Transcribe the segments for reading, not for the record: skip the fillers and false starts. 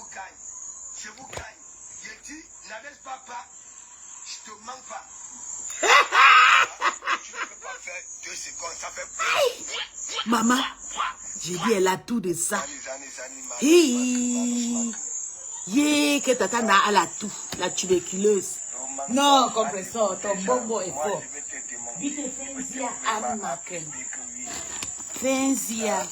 vous gagne. Je vous gagne. Je dis, Nadège papa, je te mens pas. Tu ne peux pas faire 2 secondes, ça fait... Maman, j'ai dit, elle a tout de ça. Yé, que tata n'a elle a tout, la tuberculose. Non, compresseur, ton bonbon est fort. Vite, fais-y à Anne Maken. Fais-y à...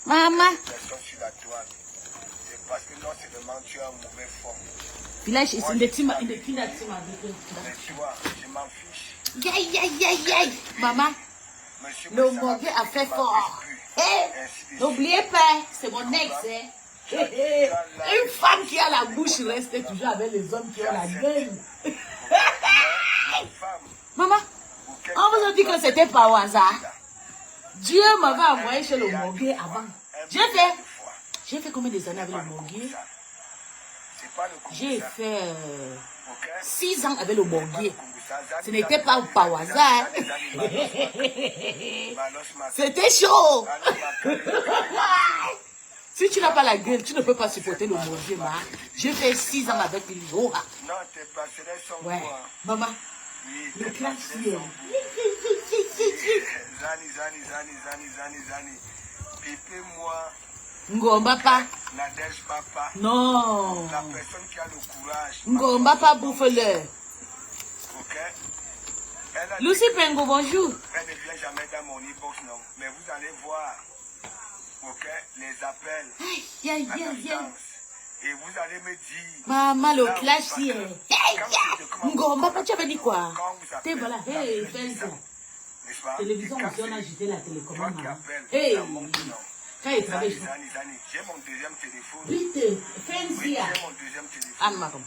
Maman. Parce que non seulement tu as un mauvais forme. Village, c'est une petite ma. Mais tu vois, je m'en fiche. Yaï. Maman, le morgue a fait fort. N'oubliez pas, c'est mon ex. Une femme qui a la bouche reste toujours avec les hommes qui ont la gueule. Maman, on vous a dit que c'était pas au hasard. Dieu m'avait envoyé chez le morgue avant. J'ai fait combien des années avec le morgue? J'ai fait 6 ans avec le morgue. Ce n'était pas au hasard. C'était chaud. Si tu n'as pas la gueule, tu ne peux pas supporter le morgue, ma. J'ai fait 6 ans avec lui. Ouais, maman. Le classier. Zani. Pépé, moi. Ngomba pas. Nadège papa. Non. La personne qui a le courage. Ngomba pas bouffe-le. Ok. Lucie Pengo, bonjour. Elle ne vient jamais dans mon e-box, non. Mais vous allez voir. Ok. Les appels. Aïe. Et vous allez me dire. Maman, le classier. Ngomba pas, tu avais dit quoi? T'es voilà. Hey, fais ça. Télévision aussi, on a jeté la télécommande. Hey. Quand il travaille, J'ai mon deuxième téléphone. vite, fais-y. J'ai mon deuxième téléphone. Anne-Marie.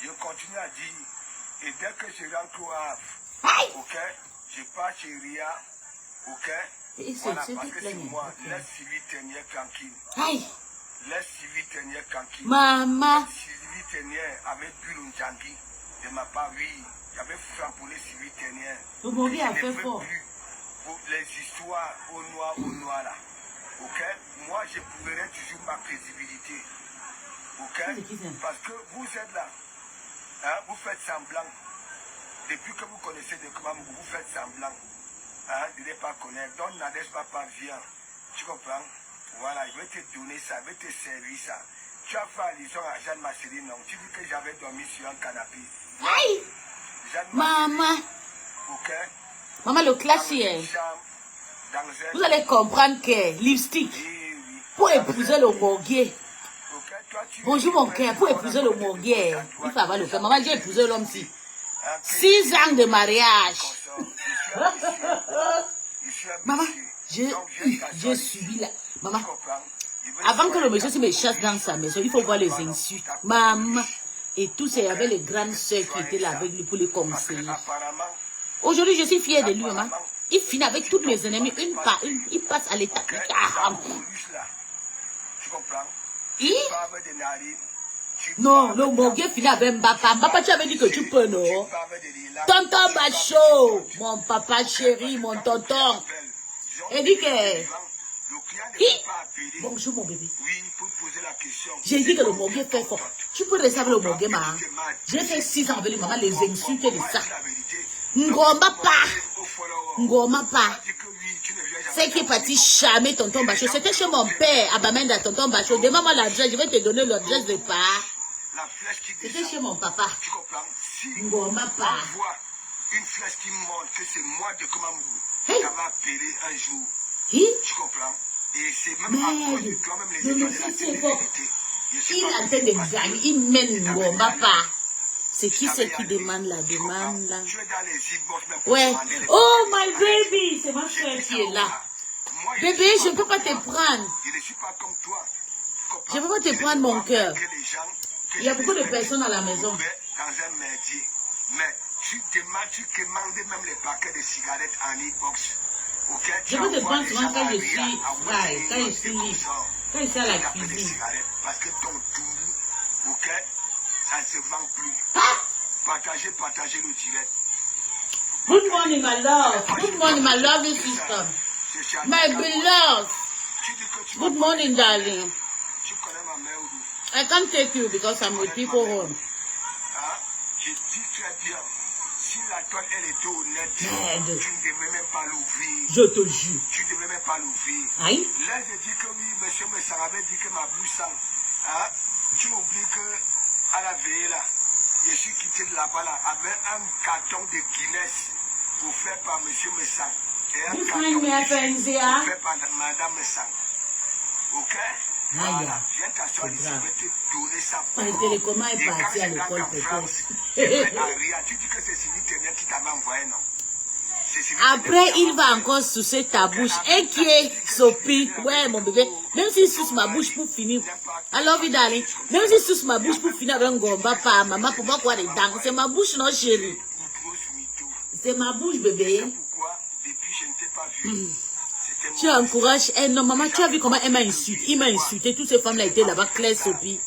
Je continue à dire. Et dès que je rentre au Havre, ok, je pars chez Ria, ok. Voilà, parce que c'est moi, laisse Sylvie Tenier tranquille. Aïe. Laisse Sylvie Tenier tranquille. Maman. Sylvie Tenier avait bu le Ndjangi de ma part, oui. J'avais frappé Sylvie Tenier. Le morgue a fait fort. Les histoires au noir là. Ok? Moi, je prouverai toujours ma crédibilité. Ok? Parce que vous êtes là. Hein? Vous faites semblant. Depuis que vous connaissez de comment vous faites semblant. Hein? De ne pas connaître. Donc, Nadège papa vient. Tu comprends? Voilà, je vais te donner ça, je vais te servir ça. Tu as fait allusion à Jeanne Marceline, non? Tu dis que j'avais dormi sur un canapé. Aïe. Maman. Ok? Maman, le classier. Vous allez comprendre que lipstick, pour épouser le morgue. Bonjour mon cœur, pour épouser le morgue, il faut avoir le cœur. Maman, j'ai épousé l'homme-ci. 6 ans de mariage. Maman, j'ai subi la... Maman, avant que le monsieur me chasse dans sa maison, il faut voir les insultes. Maman, et tous ces, il y avait les grandes soeurs qui étaient là avec lui pour les conseiller. Aujourd'hui, je suis fière de lui, maman. Il finit avec tous mes ennemis, une par une. Il passe à l'état. Non, le morgue finit avec Mbapa. Mbapa, tu avais dit que tu peux, non? Tonton Bacho, mon papa chéri, mon tonton. Il dit que... Bonjour, mon bébé. J'ai dit que le morgue fait fort. Tu peux rester avec le morgue, maman. J'ai fait 6 ans avec lui, maman, les insultes de ça. Ngomba pas. C'est qui est parti charmer tonton Bacho. C'était chez mon père, à Bamenda, tonton Bacho. Demande-moi l'adresse, je vais te donner l'adresse de part. C'était chez mon papa. Ngomba pas. Une flèche qui montre que c'est moi de Komamou. Ça va appeler un jour. Tu comprends? Et c'est même à cause de toi-même les étoiles de la télé-vérité. Il est en train de gagner, il mène Ngomba pas. C'est qui c'est qui demande la demande là? Ouais. Oh my baby, c'est ma soeur qui est là. Bébé, je ne peux pas te prendre. Je ne peux pas te prendre mon cœur. Il y a beaucoup de personnes à la maison. Mais tu demandes même les paquets de cigarettes en e-box. Je peux te prendre souvent quand je suis quand je suis à la cuisine. Parce que ton tout, ok, ça ne se vend plus. Partagez le direct. Good morning, my love. Good morning, my lovely sister. My beloved. Good morning, darling. Tu connais ma mère ou non? I can't take you because I'm with people home. Hein? Je dis très bien, si la toile elle était honnête, Merde. tu ne devrais même pas l'ouvrir. Je te jure. Tu ne devrais même pas l'ouvrir. Aïe. Là, je dis que oui, monsieur Messara avait dit que ma bouche sent. Hein? Tu oublies que à la veille là, je suis quitté de là-bas là avec un carton de Guinness offert par monsieur Messara. Et un carton de jus offert par madame Messara. Ok? Voilà, viens t'asseoir ici, je vais te donner ça. Le télécomment est parti à l'école peut-être. Tu dis que c'est Sylvie Ténier qui t'avait envoyé, non? Après, il va encore sucer ta bouche. Inquiet, Sophie. Ouais, mon bébé. Même s'il suce ma bouche pour finir. I love you, darling. Même s'il suce ma bouche pour finir avec un gomba, pas maman, pour moi, quoi, les dents. C'est ma bouche, non, chérie. C'est ma bouche, bébé. Depuis, je ne t'ai pas vu. Tu encourages. Eh non, maman, tu as vu comment elle m'a insulté. Il m'a insulté. Toutes ces femmes-là étaient là-bas, Claire, Sophie.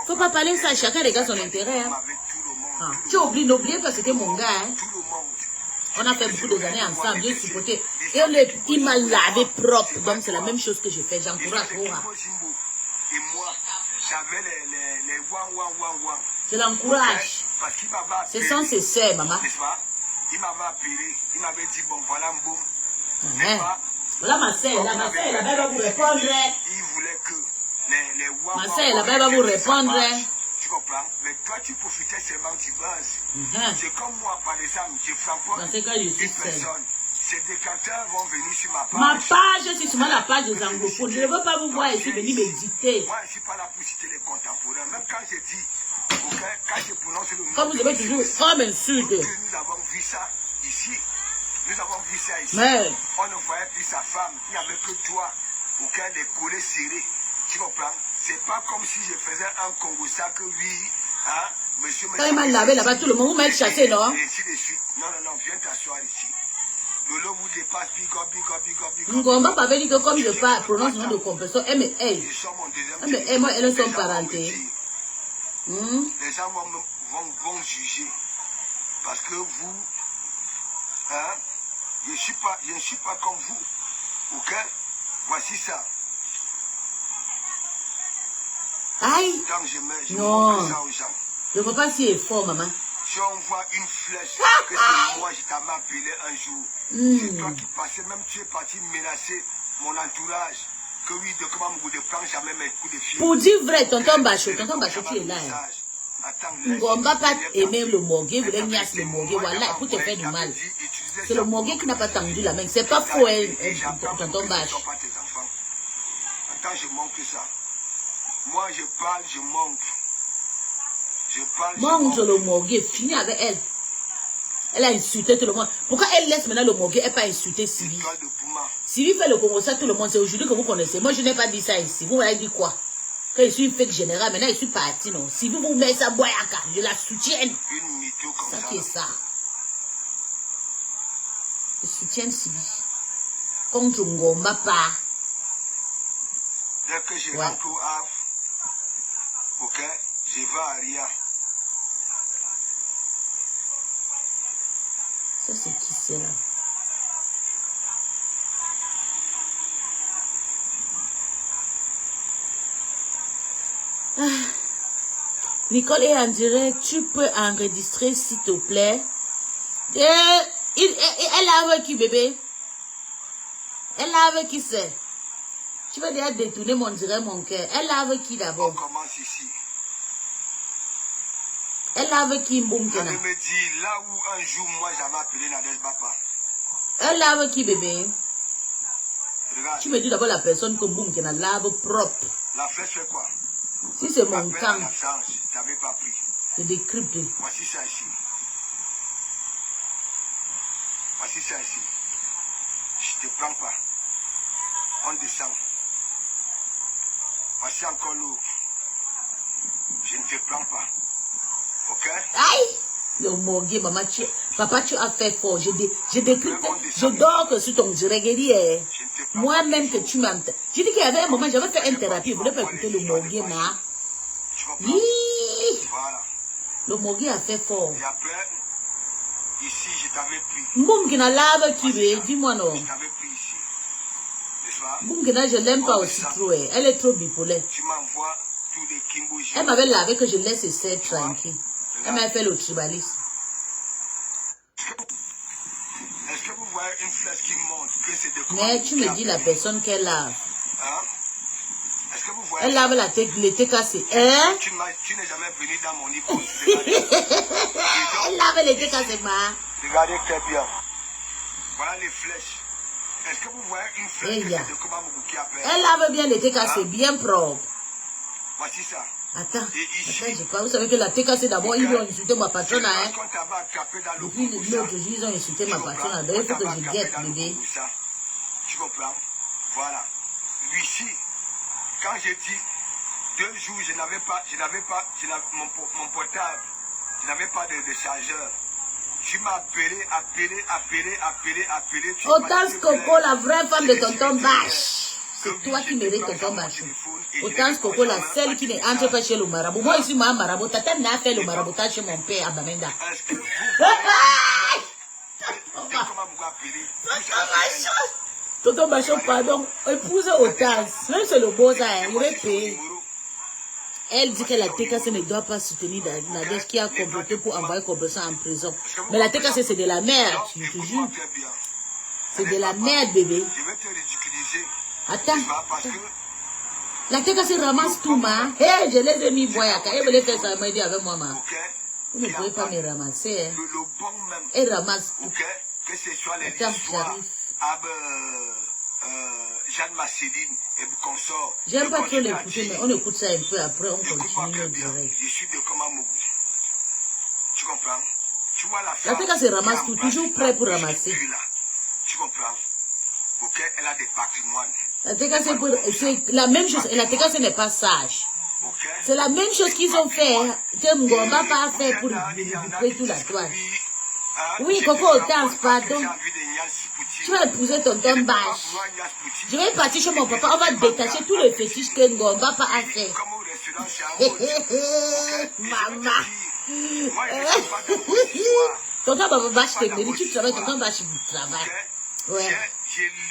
Faut pas parler de ça. Chacun regarde son intérêt. Hein. Ah. Tu oublies, n'oubliez pas, c'était mon gars. Hein. On a fait beaucoup d'années ensemble. J'ai supporté. Et il m'a lavé propre. Donc, c'est la même chose que je fais. J'encourage. Et moi, j'avais les ouan. Je l'encourage. Ce sont ses sœurs, maman. Il m'avait appelé. Il m'avait dit, bon, voilà, boum. Voilà ma sœur, là, ma sœur, là-bas, va vous répondre. Il voulait que les ouan. Ma sœur, là-bas, va vous répondre. Tu comprends? Mais toi, tu profitais seulement du buzz. C'est comme moi, par exemple, je frappe une personne. Ces décanteurs vont venir sur ma page. Ma page, c'est seulement la page des anglophones. Je ne veux pas vous voir ici venir méditer. Moi, je ne suis pas là pour citer les contemporains. Même quand je dis, quand je prononce le nom. Comme vous devez toujours, comme insulte. Nous avons vu ça ici. Nous avons vu ça ici. Mais on ne voyait plus sa femme. Il n'y avait que toi. Aucun des collets serrés. Tu comprends? C'est pas comme si je faisais un Congo ça que oui. Hein, monsieur. Quand il m'a lavé là-bas, tout le monde m'a chassé, non? Et ainsi de suite. Non, viens t'asseoir ici. Lolo vous dépasse, big up. Ngomba avait dit que comme je prononce le nom de compétition, moi, elles sont parentées. Les gens vont juger. Parce que vous, hein, je ne suis pas comme vous. Ok? Voici ça. Aïe! Donc je non. montre ça aux gens. Je ne veux pas si fort, maman. Si on voit une flèche, que c'est moi, je t'avais appelé un jour. C'est toi qui passais, même tu es parti menacer mon entourage. Que oui, de comment vous ne prendre jamais mes coups de fil. Pour dire vrai, tonton Bachot, tu es là. On ne va pas aimer le morguet, vous voulez niasse le morguet, voilà, pour te faire du mal. C'est le morguet qui n'a pas tendu la main. C'est pas faux, tonton Bachot. Attends, je montre ça. Moi, je parle, je montre. Montre le morguet, fini avec elle. Elle a insulté tout le monde. Pourquoi elle laisse maintenant le morguet et pas insulter Sylvie? Sylvie fait le Congo, ça tout le monde. C'est aujourd'hui que vous connaissez. Moi, je n'ai pas dit ça ici. Vous m'avez dit quoi? Que je suis une fake générale, maintenant je suis parti, non? Sylvie vous met sa boyaka, je la soutiens. Ça qui est ça. Je soutiens Sylvie. Contre Ngomba pas. Dès que je rentre au Havre, ok, je vais à Ria. Ça, c'est qui c'est là? Nicole est en direct. Tu peux enregistrer, s'il te plaît. Elle a avec qui, bébé? Elle a avec qui c'est? Tu vas déjà détourner mon direct, mon cœur. Elle a avec qui d'abord? On commence ici. Elle a avec qui, Mboumkena? Elle me dit, là où un jour, moi, j'avais appelé Nadège Bapa. Elle a avec qui, bébé? Regarde. Tu me dis d'abord la personne que Mboumkena lave propre. La flèche fait quoi? Si c'est mon camp, je t'avais pas pris. Je décrypte. Voici ça ici. Voici ça ici. Je te prends pas. On descend. Voici encore l'eau. Je ne te prends pas. Ok? Aïe! Le morgue, maman, papa, tu as fait fort. Je décrypte. Je dors que sur ton direct. Moi-même que tu m'as. J'ai dit qu'il y avait un moment, j'avais fait une thérapie. Je ne voulais pas écouter le morgue, ma. Voilà. Le morgue a fait fort. Et après, ici, je t'avais pris. Mboum qui n'a lave qui veut, dis-moi non. Je t'avais pris ici. Boumkena, je l'aime pas aussi trop. Elle est trop bipolaire. Tu m'envoies tous les Kimbo. Elle m'avait lavé que je laisse ses serres tranquilles. Elle m'a fait le tribalisme. Est-ce que vous voyez une flèche qui montre que c'est de... Mais tu me dis la personne qu'elle lave. Hein? Est-ce que vous voyez... Elle lave la tête, les têtes cassées. Hein? Tu n'es jamais venu dans mon niveau. Elle lave les têtes cassées, ma. Regardez très bien. Voilà les flèches. Est-ce que vous voyez une flèche que c'est de Komamougou qui appelle? Elle lave bien les têtes cassées, bien propre. Voici ça. Attends, je pas. Vous savez que la TK, c'est d'abord, ils ont insulté ma patronne, hein. Depuis l'autre jour, ils ont insulté ma patronne. Donc, il faut que je guette, bébé. Tu comprends? Voilà. Lui-ci, quand j'ai dit 2 jours, je n'avais pas, mon portable, je n'avais pas de chargeur. Tu m'as appelé. Autant Coco, la vraie femme de tonton Bâche. C'est toi qui mérites tonton Bâche. Autant Coco, la seule qui n'entre pas chez le marabout. Moi, ici, moi, marabout. Tata n'a fait le maraboutage chez mon père à Bamenda. Tonton Bâche, pardon. Épouse Autant. Même c'est le beau ça, il est payé. Elle dit que la TKC ne doit pas soutenir Nadège qui a comploté pour envoyer Cobresson en prison. Mais la TKC, c'est de la merde, je te jure. C'est de la merde, bébé. Attends. La TKC ramasse tout, ma. Hé, je les ai mis boyaka. Elle voulait faire ça avec moi, ma. Vous ne pouvez pas me ramasser. Elle ramasse tout. Attends, j'arrive. Jeanne Masséline et consort. J'aime pas trop l'écouter, mais on écoute ça un peu après, on continue notre direct. Je suis de Komamougou. Tu comprends? Tu vois la femme. La TKC ramasse tout, toujours prêt pour ramasser. Tu comprends? Ok, elle a des patrimoines. La TKC, c'est la même chose, et la TKC n'est pas sage. C'est la même chose qu'ils ont fait, que Ngomba pas fait pour récupérer toute la toile. Oui, Coco, danse, pardon. Tu vas épouser tonton Bâche. Je vais partir chez mon papa. On va détacher tous les fétiches que Ngomba pas a fait. Maman. Tonton Baba Bâche te mérite. Tu travailles, tonton Bâche travaille. Ouais.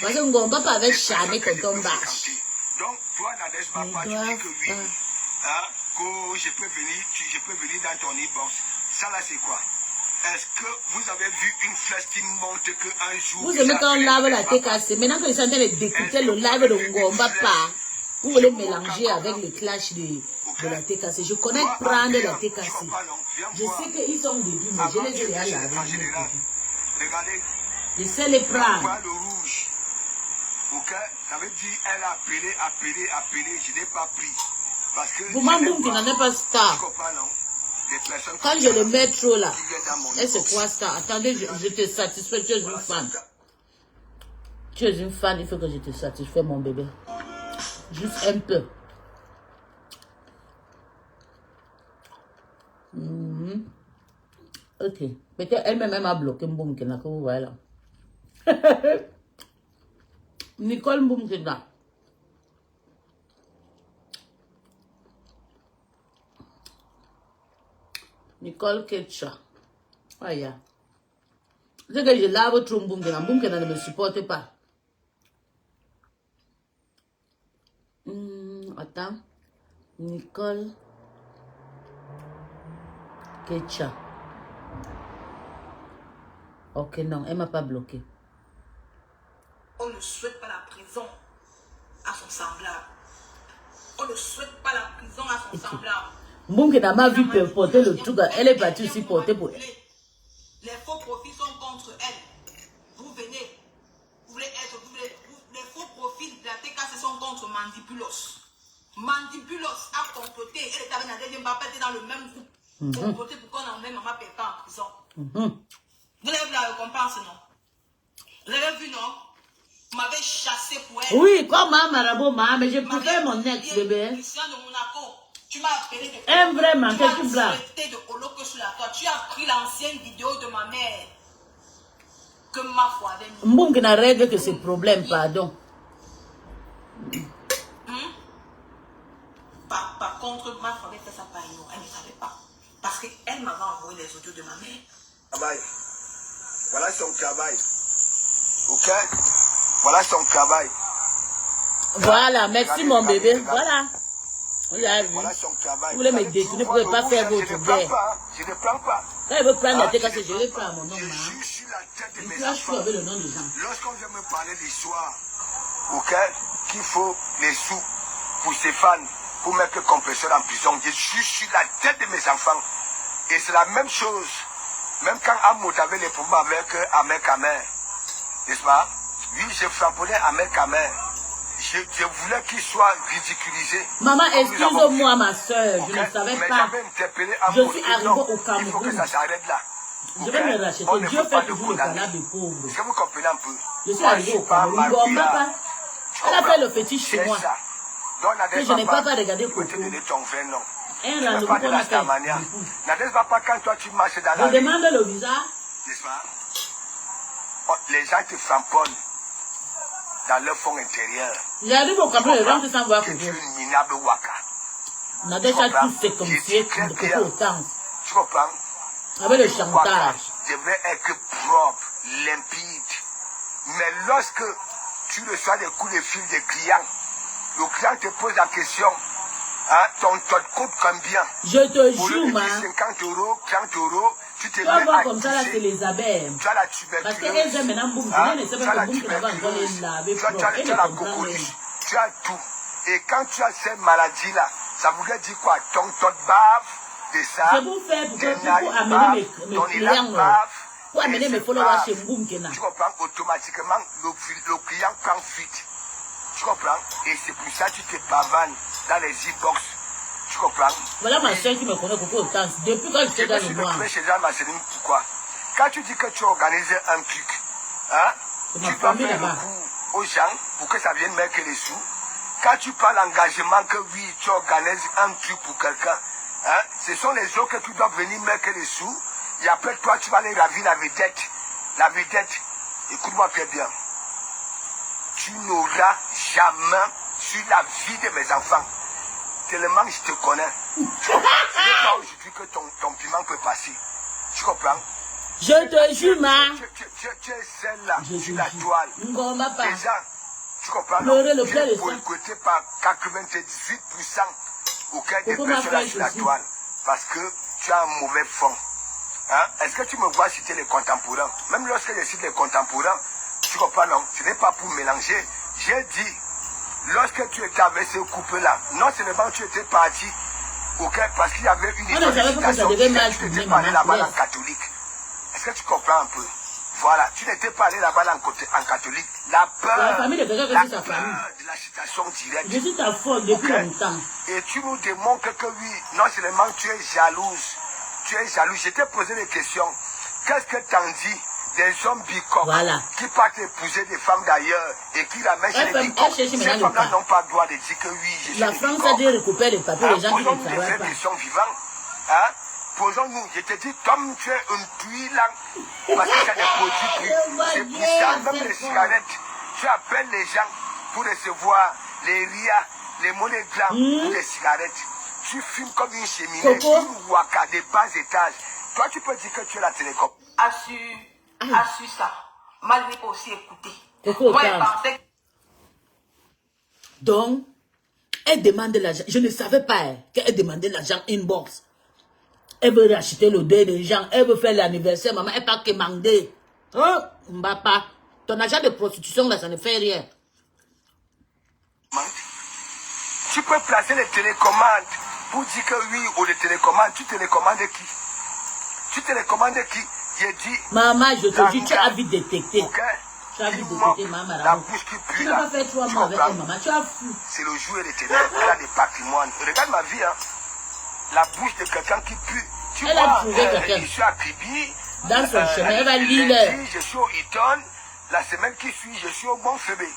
Parce que Ngomba pas avait charmé tonton Bâche. Donc, toi, Nadège Papa, tu dis que oui. Je peux venir dans ton e-box. Ça là, c'est quoi? Est-ce que vous avez vu une flèche qui montre qu'un jour... Vous aimez quand on lave la TKC. Maintenant que je suis en train d'écouter le live de Ngomba pas, vous voulez mélanger avec les clashs de la TKC. Je connais prendre la TKC. Je sais qu'ils sont au début, mais je les ai déjà lavés. Je sais les prendre. Le rouge. Ok? Ça veut dire elle a appelé. Je n'ai pas pris. Parce que... Vous m'en qui n'en est pas star. Quand je le mets trop là, et c'est quoi ça? Attendez, je te satisfais, tu es une fan. Tu es une fan, il faut que je te satisfais, mon bébé. Juste un peu. Ok. Peut-être elle-même a bloqué Mboumkena, que vous voyez là. Nicole Mboumkena. Nicole Ketcha. Voilà. C'est que je lave trop Mboumkena. Mboumkena ne me supporte pas. Attends. Nicole Ketcha. Ok, non, elle m'a pas bloqué. On ne souhaite pas la prison à son semblable. On ne souhaite pas la prison à son semblable. Mboumkena m'a vu porter le truc. Elle est partie aussi porter pour elle. Les faux profils sont contre elle. Vous venez. Vous voulez être. Les faux profils de la TKC sont contre Mandibulos. Mandibulos a comploté. Elle était avec la deuxième papa, elle était dans le même groupe. Comploté pour qu'on emmène maman Pépin en prison. Vous avez vu la récompense, non? Vous avez vu, non? Vous m'avez chassé pour elle. Oui, comme Marabout, mais je préfère mon ex, bébé. Christian de Monaco. Tu m'as appelé de... Un vrai manqué tout blanc. Tu as pris l'ancienne vidéo de ma mère. Que ma foi avait mis. Mboumkena règle que c'est problème, pardon. Par contre, ma foi avait fait ça par nous. Elle ne savait pas. Parce qu'elle m'avait envoyé les audios de ma mère. Travail. Voilà son travail. Ok? Voilà son travail. Voilà, merci mon bébé. Voilà. Voilà son travail. Vous voulez me détourner pour ne pas faire votre guerre. Je ne prends pas. Quand il veut prendre la tête, je vais prendre mon nom. Je suis sur la tête de Je mes suis enfants. avec le nom des gens. Lorsqu'on vient me parler d'histoire, ok, qu'il faut les sous pour Stéphane, pour mettre le compresseur en prison, je suis sur la tête de mes enfants. Et c'est la même chose. Même quand Amout avait les problèmes avec Ahmed Kamer, n'est-ce pas? Oui, je frapponnais Ahmed Kamer. Je voulais qu'il soit ridiculisé. Maman, excuse-moi ma soeur, je ne savais mais pas. Je suis arrivée au Cameroun. Il faut que ça s'arrête là. Je vais me racheter. Dieu fait toujours le canard des pauvres. Est-ce que vous comprenez un peu? Je suis arrivée au Cameroun. Bon, papa, elle a fait le fétiche chez moi. Que je n'ai pas regardé Coco. Un rendez-vous qu'on a fait. Quand toi tu marches dans la rue. Je demande le visa. N'est-ce pas? Les gens te frapponnent dans leur fond intérieur. J'arrive au Cameroun, les gens qui s'en voient Coco. Tu es une minable waka. On a déjà tous ces comme si Coco autant. Tu comprends? Avec le chantage. Devrait être propre, limpide. Mais lorsque tu reçois des coups de fil des clients, le client te pose la question, hein, ton code coûte combien? Je te jure, 50 €, 30 €, tu te mets à voir comme ça, là, c'est les abeilles. Tu as la tuberculose. Parce qu'elles aiment maintenant boum. Hein? Ne sait pas que boum qui n'a pas encore les laver propre. Tu as la cocoliche. Tu as tout. Et quand tu as ces maladies-là, ça voudrait dire quoi? Ton bave de ça. C'est pour faire, pour amener mes clients, pour amener mes followers chez Boum Kena. Tu comprends? Automatiquement, le client prend fuite. Tu comprends? Et c'est pour ça que tu te pavanes dans les e-box. Tu comprends? Voilà ma soeur qui me connaît beaucoup autant. Depuis quand j'étais dans le noir. Pourquoi? Quand tu dis que tu organises un truc, hein, tu dois faire le coup aux gens pour que ça vienne mettre les sous. Quand tu prends l'engagement que oui, tu organises un truc pour quelqu'un, hein, ce sont les autres que tu dois venir mettre les sous. Et après toi, tu vas aller ravir la vedette. La vedette, écoute-moi très bien. Tu n'auras jamais sur la vie de mes enfants. Tellement je te connais. Ce n'est pas aujourd'hui que ton piment peut passer. Tu comprends? Je te jure, ma. Tu es celle-là, sur la toile. Déjà, tu comprends? Tu es boycotté par 98% auquel des personnes sur la toile. Parce que tu as un mauvais fond. Hein? Est-ce que tu me vois citer les contemporains? Même lorsque je cite les contemporains, tu comprends, non? Ce n'est pas pour mélanger. J'ai dit, lorsque tu étais avec ce couple-là, non seulement tu étais parti, okay, parce qu'il y avait une histoire de citation, tu n'étais pas allé là-bas en catholique. Est-ce que tu comprends un peu? Voilà, tu n'étais pas allé là-bas en catholique. La peur, la famille de quelqu'un que c'est sa famille. De la citation directe. Je suis ta faute depuis longtemps. Et tu nous démontres que oui, non seulement tu es jalouse, tu es jaloux. Je t'ai posé des questions. Qu'est-ce que t'en dis des hommes bicoques qui partent épouser des femmes d'ailleurs et qui ramènent chez les bicoques? Ces femmes-là n'ont pas le droit de dire que oui, je suis la France a dit récupérer les papiers des gens qui ne travaillent pas. Questions vivantes. Hein? Posons-nous. Je te dis, comme tu es une tuile là, parce que tu as des produits pris. C'est pour ça, même les cigarettes, tu appelles les gens pour recevoir les rias, les monnaies glandes pour les cigarettes. Tu fumes comme une cheminée, une waka des bas étages. Toi, tu peux dire que tu es la télécom. Assure ça. Malgré aussi écouter. Moi, elle pensait... Donc, elle demande l'argent. Je ne savais pas qu'elle demandait l'argent inbox. Elle veut racheter le deuil des gens. Elle veut faire l'anniversaire. Maman, elle pas commander. Oh, Mbapa. Ton argent de prostitution, là, ça ne fait rien. Tu peux placer les télécommandes pour dire que oui, ou les télécommandes. Tu télécommandes qui? Tu télécommandes qui? J'ai dit... Maman, je te dis, tu as vite détecté. Okay. Tu as vite détecté, maman. La bouche qui pue. Tu n'as pas fait 3 mois avec elle, maman. Tu as fou. C'est le jour et les ténèbres. Elle a des patrimoines. Regarde ma vie, hein. La bouche de quelqu'un qui pue. Tu elle vois, a trouvé quelqu'un. Je suis à Kribi. Dans son chemin, elle va lire. Je suis au Eton. La semaine qui suit, je suis au Bon Fébé.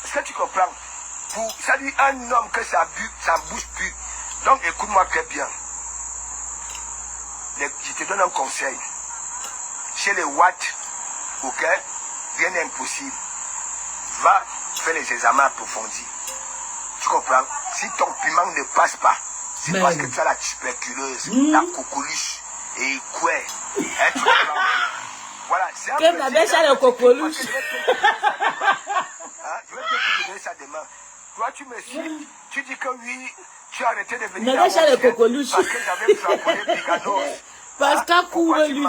Est-ce que tu comprends? Ça dit un homme que sa bouche pue. Donc écoute-moi très bien. Je te donne un conseil. Chez les Watts, ok, rien n'est impossible. Va faire les examens approfondis. Tu comprends? Si ton piment ne passe pas, c'est parce que tu as la tuberculose, la coqueluche et quoi. Hein, tu comprends? Voilà, c'est un peu... le coqueluche. Je vais te donner ça demain. Toi, tu me suis. Tu dis que oui, tu as arrêté de venir parce que j'avais frappé Biganos. Parce qu'à Koumelus.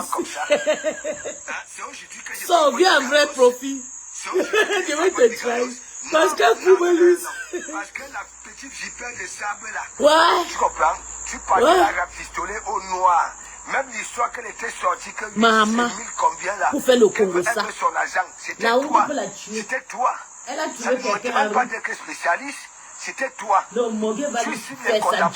C'est aujourd'hui que je ça vient un vrai profit. Je vais te trahir. Parce qu'à Koumelus. Parce que la petite vipère de sable là. Ouais. Tu comprends? Tu parlais à la pistolet au noir. Même l'histoire qu'elle était sortie, que maman, combien là, pour faire le Congo ça. Son agent, c'était toi. C'était toi. Elle a tué quelqu'un. Ça ne pas d'être spécialiste, c'était toi. Donc, Mogué va lui faire ça.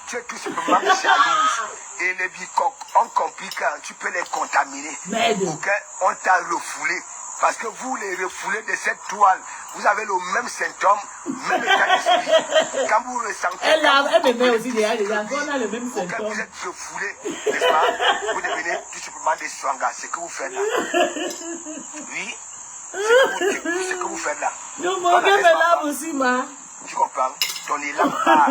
Tu es tout simplement jalouse. Et les bicoques ont compris que tu peux les contaminer. Ok? On t'a refoulé. Parce que vous, les refoulés de cette toile, vous avez le même symptôme, même état d'esprit. Quand vous ressentez... Elle me met aussi des gens, on a le même symptôme. Quand vous êtes refoulés, n'est-ce pas? Vous devenez tout simplement des swangas. C'est ce que vous faites là. Oui. C'est ce que vous faites là. Non, mon gars me lave aussi, ma. Tu comprends? Ton élan part.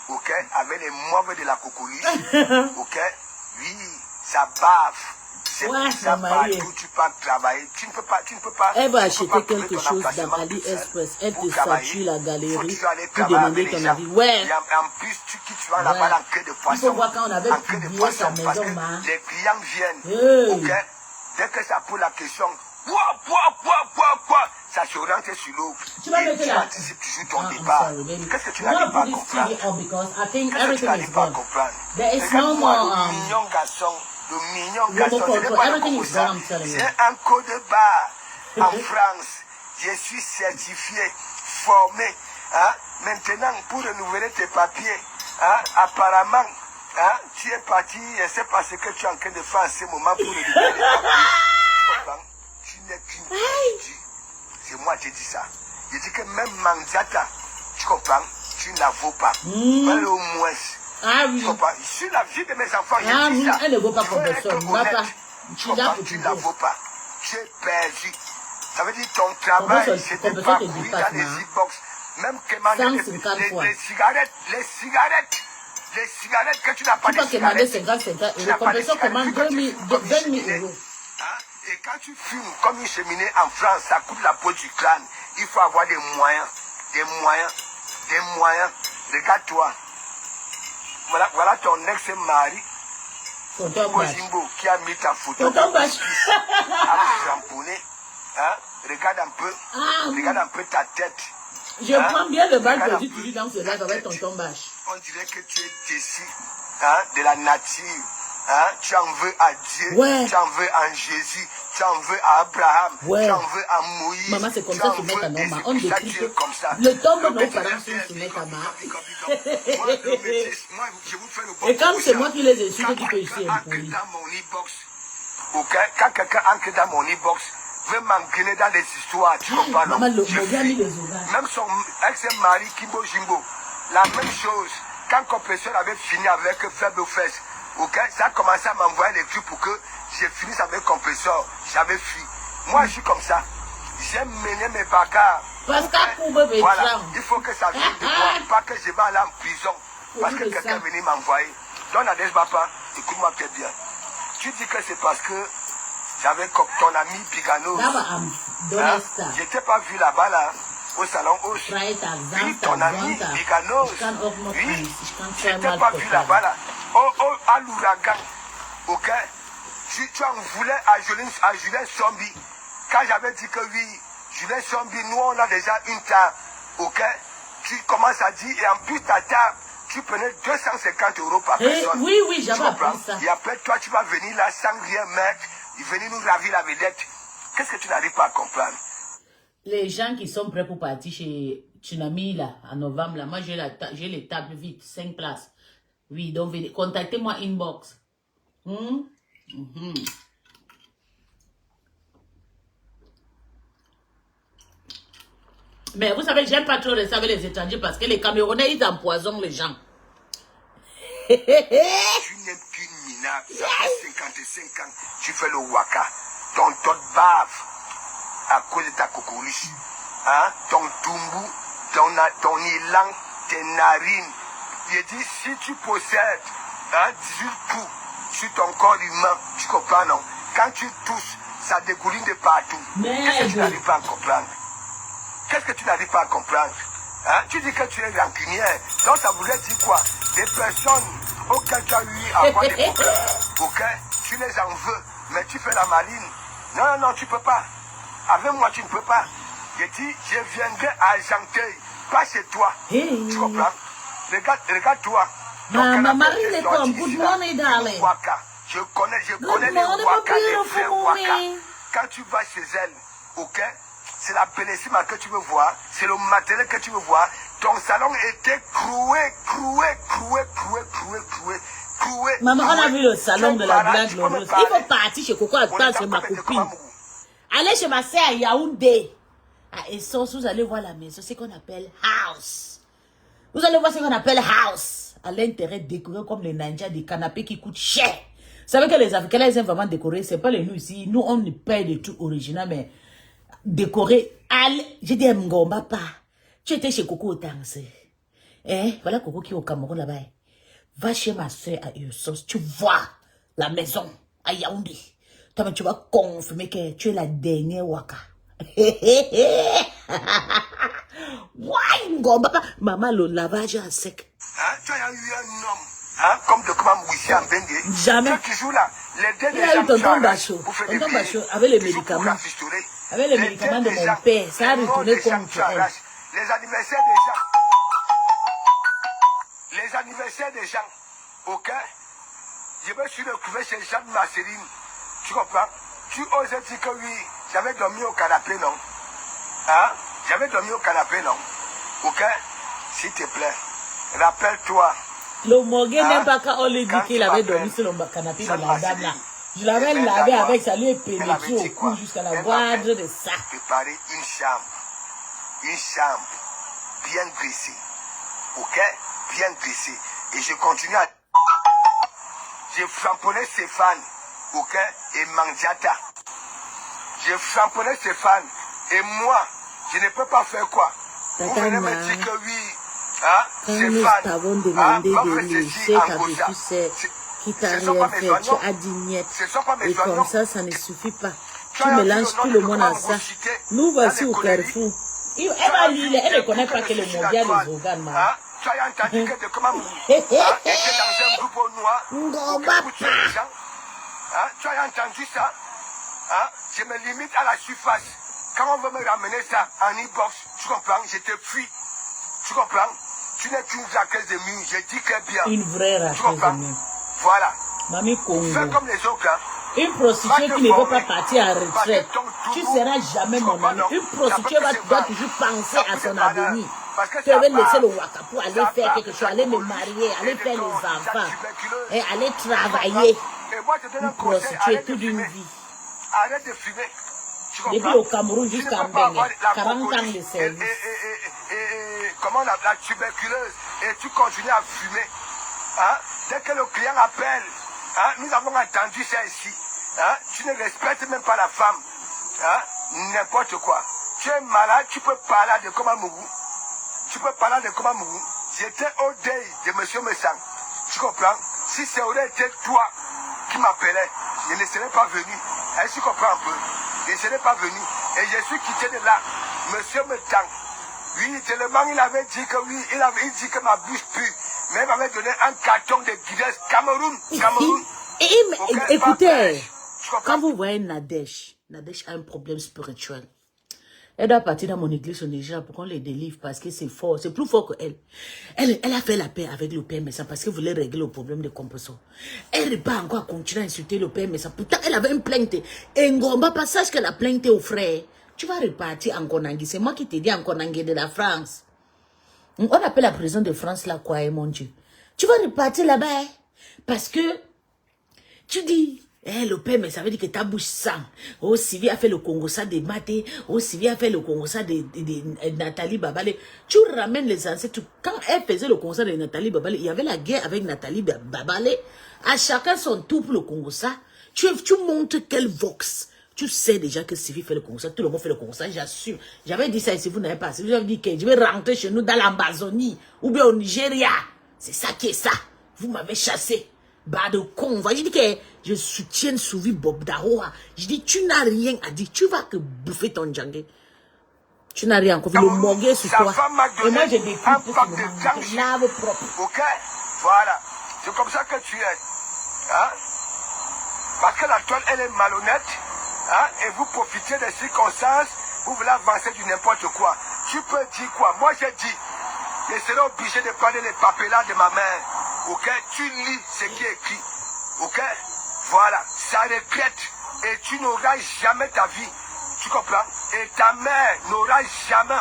Ok? Avec les mauves de la cocoliche. Ok? Oui, ça bave. Ouais, ça partout, tu peux travailler. Tu ne peux pas. Elle va acheter quelque chose dans AliExpress. Elle te satue la galerie pour demander ton avis. Ouais. En plus, tu vas là-bas en queue de poisson. Il faut voir quand on avait publié sa maison, ma. Les clients viennent. Ok? Dès que ça pose la question, ça se rentre sur l'eau. Tu vas mettre la... anticipes toujours ton départ. Qu'est-ce que tu n'arrives pas à comprendre? Qu'est-ce que tu n'arrives pas à comprendre? There is no more... Le mignon garçon, c'est un code barre en France. Je suis certifié, formé. Hein? Maintenant, pour renouveler tes papiers, hein? Apparemment, hein? Tu es parti, je ne sais pas ce que tu es en train de faire à ce moment pour renouveler tes papiers. Tu comprends? Tu n'es qu'une petite. C'est moi qui dis ça. Je dis que même Manzata, tu comprends? Tu ne la vaux pas. Voilà au moins. Ah oui. Sur la vie de mes enfants, ah je dis ça. Elle ne vaut pas comme personne. Tu ne la vaux pas. Tu es perdu. Ça veut dire ton travail, c'est de parcourir dans les e-box. Même commander les cigarettes que tu n'as pas de cigarettes. Tu peux commander 50 euros. Compétition commande 20 000 euros. Et quand tu fumes comme une cheminée en France, ça coûte la peau du crâne. Il faut avoir des moyens. Regarde-toi. Voilà ton ex-mari, Jimbo, qui a mis ta photo à champonner. Hein? Regarde un peu ta tête. Je prends bien le bal que tu dis dans ce lac avec ton tombage. On dirait que tu es déçu, hein, de la nature. Hein? Tu en veux à Dieu, tu en veux à Jésus, tu en veux à Abraham, tu en veux à Moïse. Maman, c'est comme ça que tu mets ta norme. On décrit que le tombe de nos parents sont soumis à ma. Et comme c'est moi qui les insulte, tu peux ici impoli. Quand quelqu'un entre dans mon e-box, veut m'engrainer dans les histoires, tu comprends, non? Même son ex-mari, Kimbo Jimbo, la même chose. Quand Compresseur avait fini avec Faible Fesses, ça a commencé à m'envoyer les trucs pour que je finisse avec Compresseur. J'avais fui. Moi, je suis comme ça. J'aime mener mes bagarres. Parce que voilà, il faut que ça vienne de moi. Pas que je vais aller en prison. Parce que quelqu'un est venu m'envoyer. Dans la papa, écoute-moi très bien. Tu dis que c'est parce que j'avais comme ton ami Piganos. Je t'ai pas vu là-bas, là, au salon Hoche. Oui, ton ami Piganos. Oui, je t'ai pas vu là-bas, là. À l'ouragan. Ok? Tu en voulais à Julien Sombi. Quand j'avais dit que oui, Julien Sombi, nous on a déjà une table. Ok? Tu commences à dire, et en plus ta table, tu prenais 250 euros par personne. Oui, j'avais appris ça. Et après toi, tu vas venir là sans rien mettre. Venir nous ravir la vedette. Qu'est-ce que tu n'arrives pas à comprendre? Les gens qui sont prêts pour partir chez Tsunami là, en novembre, là, moi j'ai les tables vite, 5 places. Oui, donc venez, contactez-moi inbox. Mais vous savez, j'aime pas trop rester avec les étrangers parce que les Camerounais, ils empoisonnent les gens. Tu n'es qu'une minable, ça fait 55 ans, tu fais le waka. Ton tot bave à cause de ta cocoliche. Hein? Ton tumbu, ton élan, tes narines. Je dis, si tu possèdes 18 coups sur ton corps humain, tu comprends, non? Quand tu tousses, ça dégouline de partout. Qu'est-ce que tu n'arrives pas à comprendre? Qu'est-ce que tu n'arrives pas à comprendre? Hein? Tu dis que tu es rancunier. Donc ça voudrait dire quoi? Des personnes auxquelles tu as eu à avoir des problèmes. Ok? Tu les en veux, mais tu fais la maline. Non, non, non, tu peux pas. Avec moi, tu ne peux pas. Je dis, je viendrai à Argenteuil, pas chez toi. Hey. Tu comprends? Regarde-toi. Maman, Marie les pommes, good morning, darling. Je connais les morning, Waka, les beautiful frères mommy. Waka. Quand tu vas chez elle, ok? C'est la bellissima que tu veux voir, c'est le matériel que tu veux voir. Ton salon était croué. Maman, on a vu le salon de la Blague Glorieuse. Il faut partir chez Coco Attends, c'est ma copine. Allez chez ma sœur à Yaoundé. À Essos, vous allez voir la maison, c'est ce qu'on appelle house. Vous allez voir ce qu'on appelle house. À l'intérieur, décoré comme les ninjas, des canapés qui coûtent cher. Vous savez que les Africains, ils aiment vraiment décorer. C'est pas les nous ici. Nous, on ne paye des trucs originaux, mais décorer. Allez, j'ai dit, Ngomba pas. Tu étais chez Coco Otanse. Hein? Voilà Coco qui est au Cameroun là-bas. Va chez ma soeur à Essos. Tu vois la maison à Yaoundé. Tu vas confirmer que tu es la dernière Waka. Maman, le lavage à sec. Hein, tu as eu un homme, hein, comme de comment Mouissi en Bengue. Jamais. Ceux qui jouent là, les deux Il a eu tonton Bachot. Tonton Bachot, avec les médicaments. Avec les médicaments de mon père, ça a retourné contre elle. Les anniversaires des gens. Les anniversaires des gens. Ok? Je me suis retrouvé chez Jean Marceline. Tu comprends? Tu oses dire que oui, j'avais dormi au canapé, non? Hein? J'avais dormi au canapé, non? Ok? S'il te plaît, rappelle-toi. Le Morgan n'aime pas quand on lui dit qu'il avait dormi sur le canapé de la dame là. Je l'avais lavé avec ça, lui est pénétré au cou jusqu'à la voile de ça. Préparer une chambre bien dressée. Ok? Bien dressée. Et je continue à... Je frapponnais Stéphane. Ok? Et Mandiata. Je frapponnais Stéphane. Et moi, je ne peux pas faire quoi? Vous venez me dire que oui. Hein? Quand nous t'avons demandé de laisser qu'avec c'est qui t'a rien fait, tu as dit niet. Et comme ça ne suffit pas. Tu mélanges tout le monde à ça. Nous voici au Carrefour. Elle ne connaît pas que le mondial les organes. Tu as entendu que de comment était dans un groupe au noir. Tu as entendu ça? Je me limite à la surface. Quand on veut me ramener ça en e-box, tu comprends? Je te fuis. Tu comprends? Tu n'es qu'une raqueuse de mine. Je dis que bien. Une vraie raqueuse de mine. Voilà. Mamie Congo. Fais comme les autres. Une prostituée qui ne veut pas partir en retraite. Tu ne seras jamais mon ami. Une prostituée doit toujours penser à son avenir. Tu vas laisser le Waka pour aller faire quelque chose, aller me marier, aller faire les enfants, et aller travailler. Une prostituée toute une vie. Arrête de fumer. Depuis au Cameroun jusqu'à Mbenge, 40 ans de service. Comment la tuberculose, et tu continues à fumer. Hein? Dès que le client appelle, hein, nous avons entendu ça ici. Hein? Tu ne respectes même pas la femme. Hein? N'importe quoi. Tu es malade, tu peux parler de Komamougou. Tu peux parler de Komamougou. J'étais au deuil de M. Messang. Tu comprends? Si ça aurait été toi qui m'appelais, je ne serais pas venu. Est-ce que tu comprends un peu? Je ne serais pas venu. Et je suis quitté de là. Monsieur Metang. Oui, tellement il avait dit que oui, il avait dit que ma bouche pue. Mais il m'avait donné un carton de Guinness Cameroun. Écoutez, quand vous voyez Nadège a un problème spirituel. Elle doit partir dans mon église au Niger pour qu'on les délivre parce que c'est fort, c'est plus fort que elle. Elle a fait la paix avec le Père Messant parce qu'elle voulait régler le problème de compression. Elle n'est pas encore continué à insulter le Père Messant. Pourtant, elle avait une plainte. Et Ngomba, passage qu'elle a plainte au frère. Tu vas repartir en Konangui. C'est moi qui t'ai dit en Konangui de la France. On appelle la prison de France là quoi, mon Dieu. Tu vas repartir là-bas parce que tu dis, le Père, mais ça veut dire que ta bouche sent. Oh, Sylvie a fait le Congo ça de Maté. Oh, Sylvie a fait le Congo ça de Nathalie Babale. Tu ramènes les ancêtres. Quand elle faisait le Congo ça de Nathalie Babale, il y avait la guerre avec Nathalie Babale. À chacun son tour pour le Congo ça. Tu montres quel vox. Tu sais déjà que Sylvie fait le Congo ça. Tout le monde fait le Congo ça, j'assume. J'avais dit ça et si vous n'avez pas. Si vous avez dit que je vais rentrer chez nous dans l'Amazonie ou bien au Nigeria. C'est ça qui est ça. Vous m'avez chassé. Bah de con. Je dis que je soutiens Souvi Bob Daroa. Je dis tu n'as rien à dire. Tu vas que bouffer ton djangé. Tu n'as rien encore vu. Le morguer sur toi. Et moi, j'ai des un trucs pack de junction. lave propre. Ok? Voilà. C'est comme ça que tu es. Hein? Parce que la toile, elle est malhonnête. Hein? Et vous profitez des circonstances. Vous voulez avancer du n'importe quoi. Tu peux dire quoi? Moi, j'ai dit. Je serai obligé de prendre les papiers là de ma mère. Ok? Tu lis ce qui est écrit. Ok? Voilà. Ça regrette. Et tu n'auras jamais ta vie. Tu comprends? Et ta mère n'aura jamais.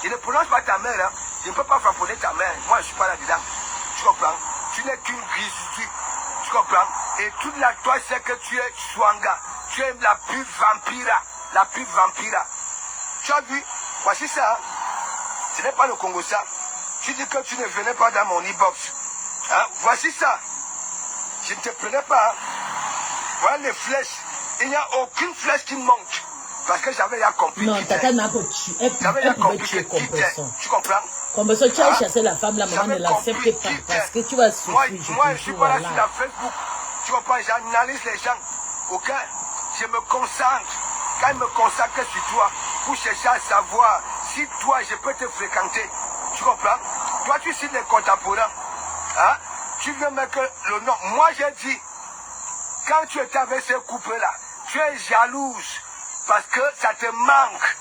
Je ne prononce pas ta mère. Hein. Je ne peux pas frapponner ta mère. Moi, je ne suis pas là-dedans. Tu comprends? Tu n'es qu'une grisue. Tu comprends? Et toute la toi, c'est que tu es Swanga. Tu es la plus vampira. La plus vampira. Tu as vu? Voici ça. Hein. Ce n'est pas le Congo ça. Tu dis que tu ne venais pas dans mon e-box. Hein? Voici ça. Je ne te prenais pas. Hein? Voilà les flèches. Il n'y a aucune flèche qui monte. Parce que j'avais déjà compris. Non, Tata n'a pas tué. J'avais déjà compris que tu comprends? Comme ça, tu as chassé la femme, la maman ne l'accepte pas. Parce que tu vas souffrir. Moi, je suis pas là sur la Facebook. Tu comprends? J'analyse les gens. Ok? Je me concentre. Quand je me consacre sur toi, pour chercher à savoir si toi, je peux te fréquenter. Tu comprends? Toi, tu cites les contemporains. Hein? Tu veux mettre le nom. Moi, j'ai dit, quand tu étais avec ce couple-là, tu es jalouse. Parce que ça te manque.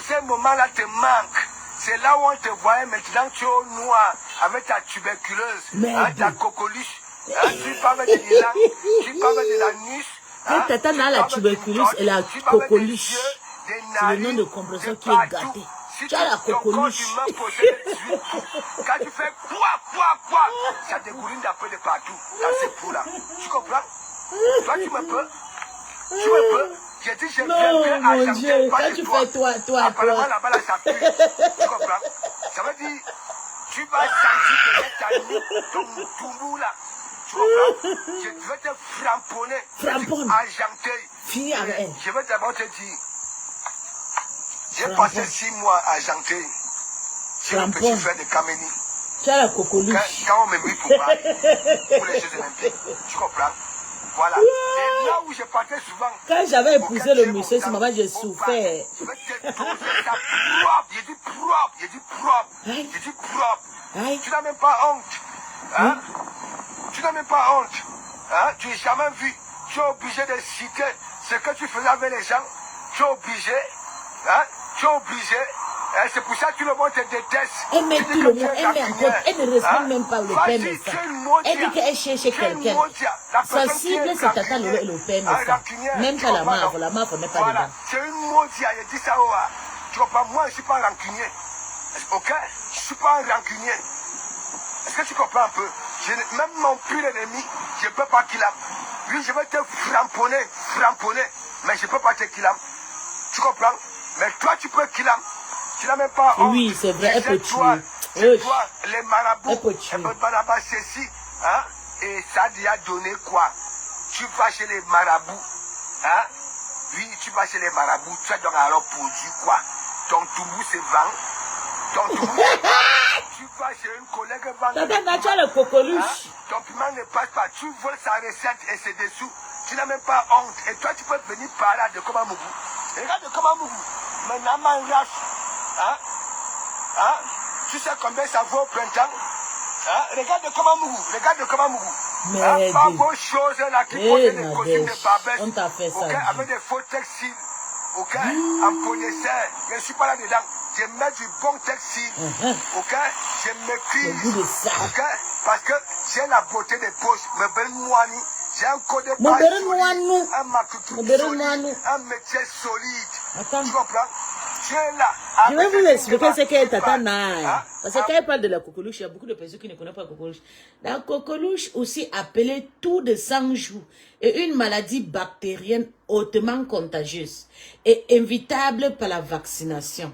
Ces moments-là te manquent. C'est là où on te voyait maintenant, tu es au noir, avec ta tuberculeuse, hein, ta coqueluche. Hein, tu parles de l'Iran, tu parles de la niche. Quand Tata n'a la tuberculose et la coqueluche, c'est le nom de compression qui est gâté. Tu as la coqueluche. Quand tu fais quoi, ça te gouline d'après de partout, dans ces poux-là. Tu comprends? Toi, tu me peux? Tu me peux? J'ai dit, je viendrai à mon Dieu, quand tu fais toi. Apparemment, là-bas, là, ça pue. Tu comprends? Ça veut dire, tu vas sentir peut-être ta nuque, ton toumou, là. Tu comprends? Je vais te framponner. Framponne. Argenté. Fini avec elle. Je vais d'abord te dire, j'ai passé 6 mois à Argenté. J'ai le petit frère de Kameni. Tu as la coqueluche. Quand on me met pour les Jeux Olympiques. Tu comprends? Voilà. Et là où je partais souvent. Quand j'avais épousé le monsieur, ce moment, j'ai souffert. Je vais te doser ça propre. J'ai dit propre. Aïe. Tu n'as même pas honte. Hein? Tu n'as même pas honte. Hein? Tu n'as jamais vu. Tu es obligé de citer ce que tu faisais avec les gens. Tu es obligé. Hein? Tu es obligé. C'est pour ça que tout le monde te déteste. Elle met tout le monde, elle ne respecte même pas le père médecin. Elle dit qu'elle cherche quelqu'un. Sa cible, c'est Tata et le père médecin. Même pas la marque n'est pas dedans. C'est une maudite, je dis ça. Tu comprends? Moi, je ne suis pas rancunier. Ok? Je ne suis pas un rancunier. Est-ce que tu comprends un peu? Même mon pire ennemi, je ne peux pas qu'il a. Lui, je vais te framponner. Mais je ne peux pas te qu'il a. Tu comprends? Mais toi, tu peux qu'il a. Tu n'as même pas honte. Oui, c'est vrai, elle peut tuer. C'est toi, les marabouts, elle peut tuer. ceci, hein? Et ça a déjà donné quoi? Tu vas chez les marabouts, hein? Oui, tu vas chez les marabouts, tu as donc alors produit quoi? Ton toumou se vend. Tu vas chez une collègue vendeur. Tata, tu as le coqueluche. Hein? Ton piment ne passe pas, tu voles sa recette et ses dessous. Tu n'as même pas honte. Et toi, tu peux venir parler de Komamougou. Regarde de Komamougou. Maintenant, manrache. Hein? Hein? Tu sais combien ça vaut au printemps? Hein? Regarde de Komamougou. Mais pas vos choses là qui posent des costumes de barbès. On t'a fait ça. Okay? Avec des faux textiles. Ok? En polyester. Je ne suis pas là dedans. Je mets du bon textile. Ok? Je maîtrise. Ok? Parce que j'ai la beauté des poches. Me belle moini. J'ai un code de passe solide. Un maquillage solide. Un métier solide. Attends. Tu comprends? Tu es là. Je vais vous expliquer ce qu'est Tata Naï. Parce que quand elle parle de la coqueluche, il y a beaucoup de personnes qui ne connaissent pas la coqueluche. La coqueluche, aussi appelée toux de 100 jours, est une maladie bactérienne hautement contagieuse et évitable par la vaccination.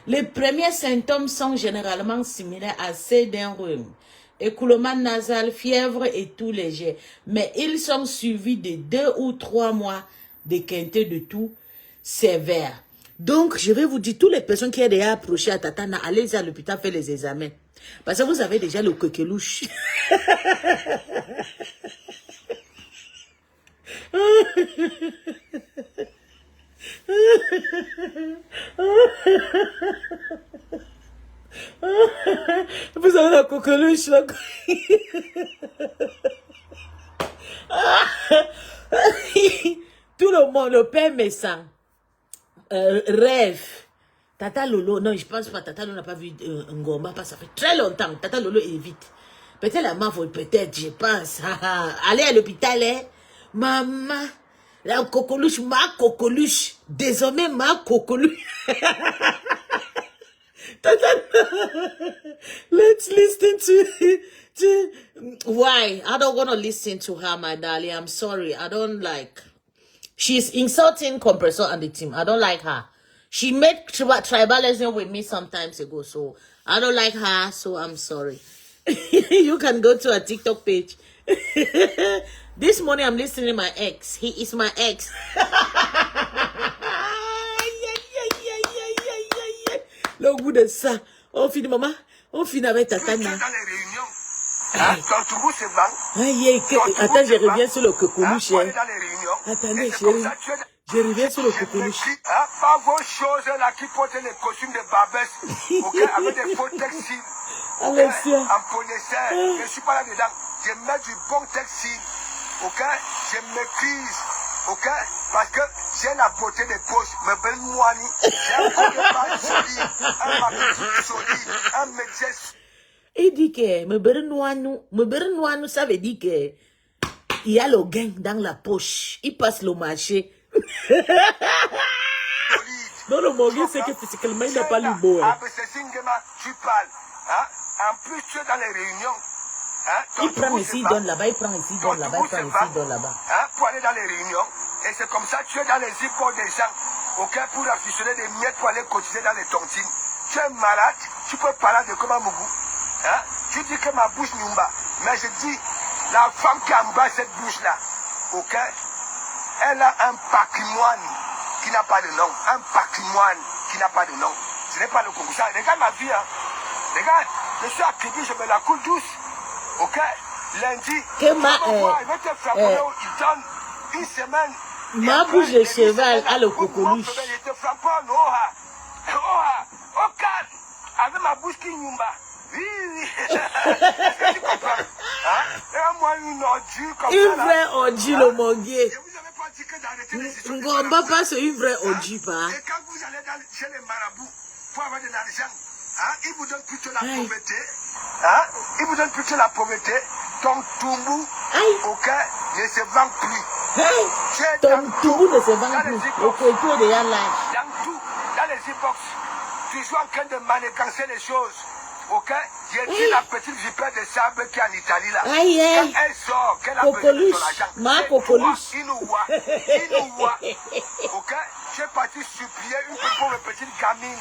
Les premiers symptômes sont généralement similaires à ceux d'un rhume, écoulement nasal, fièvre et tout léger. Mais ils sont suivis de 2 ou 3 mois de quintette de toux sévère. Donc, je vais vous dire, toutes les personnes qui ont déjà approché à Tatana, allez à l'hôpital faire les examens. Parce que vous avez déjà le coqueluche. Vous avez la coqueluche là. Tout le monde, le père Messan, rêve. Tata Lolo, non, je pense pas, Tata Lolo n'a pas vu Ngomba, parce que ça fait très longtemps. Tata Lolo évite. Peut-être la maman, peut-être, je pense. Allez à l'hôpital, hein. Maman, la coqueluche, ma coqueluche. Désormais, ma coqueluche. Let's listen to why I don't want to listen to her, my darling. I'm sorry. I don't like. She's insulting Compressor and the team. I don't like her. She made tribalism with me some times ago, so I don't like her. So I'm sorry. You can go to her TikTok page. This morning I'm listening to my ex. He is my ex. Le goût de ça. On finit, maman. On finit avec Tata. Dans les réunions, ton toubou se vend. Attends, je reviens sur le coqueluche. Dans les réunions. Attendez, chérie. Je reviens sur le coqueluche. Pas vos choses là qui portent les costumes de Barbès. Ok, avec des faux textiles. Ok, en polyester. Je ne suis pas là-dedans. Je mets du bon textile. Ok, je maîtrise. Ok, parce que j'ai la beauté des poches, me belle moine, j'ai un corps joli, un maquillage solide, un métier. Il dit que me belle noir, ça veut dire que il y a le gain dans la poche, il passe le marché. Non, le morgue, c'est que physiquement, il n'a pas le beau. Tu parles, hein? En plus, tu es dans les réunions. Hein? Il prend ici, il donne là-bas, il prend ici, il donne là-bas, il prend ici, il donne là-bas. Hein? Pour aller dans les réunions, et c'est comme ça, tu es dans les hippos des gens, ok, pour afficher des miettes pour aller cotiser dans les tontines. Tu es malade, tu peux parler de comment Mougou. Hein? Tu dis que ma bouche n'oumba, mais je dis, la femme qui embrasse cette bouche-là, ok, elle a un patrimoine qui n'a pas de nom, un patrimoine qui n'a pas de nom. Ce n'est pas le Congo. Regarde ma vie, hein. Regarde, je suis à Kébi, je me la coule douce. Ok, lundi, il va te frapper, il donne une semaine. Ma bouche de cheval a le coqueluche. Je te frappe pas, au calme, avec ma bouche qui n'oumba. Oui. Est-ce que tu comprends? Hein? Et moi, une ordure comme ça. Une vraie ordure, le monguier. Je vous avais pas dit que d'arrêter les histoires. Ngomba passe une vraie ordure, pas. Et quand vous allez chez les marabouts pour avoir de l'argent, hein, ils vous donnent plutôt la pauvreté. Hein? Ils vous donnent plutôt la pauvreté. Ton toubou, ok, ne se vend plus. Ton toubou ne se vend plus. Ok, tu es déjà là. Dans tout, dans les e-box, toujours en train de manigancer les choses. Ok? J'ai dit la petite vipère de sable qui est en Italie là. Quand elle sort, qu'elle a besoin de son argent. Ma coqueluche. Il nous voit. Ok? J'ai parti supplier une pauvre petite gamine.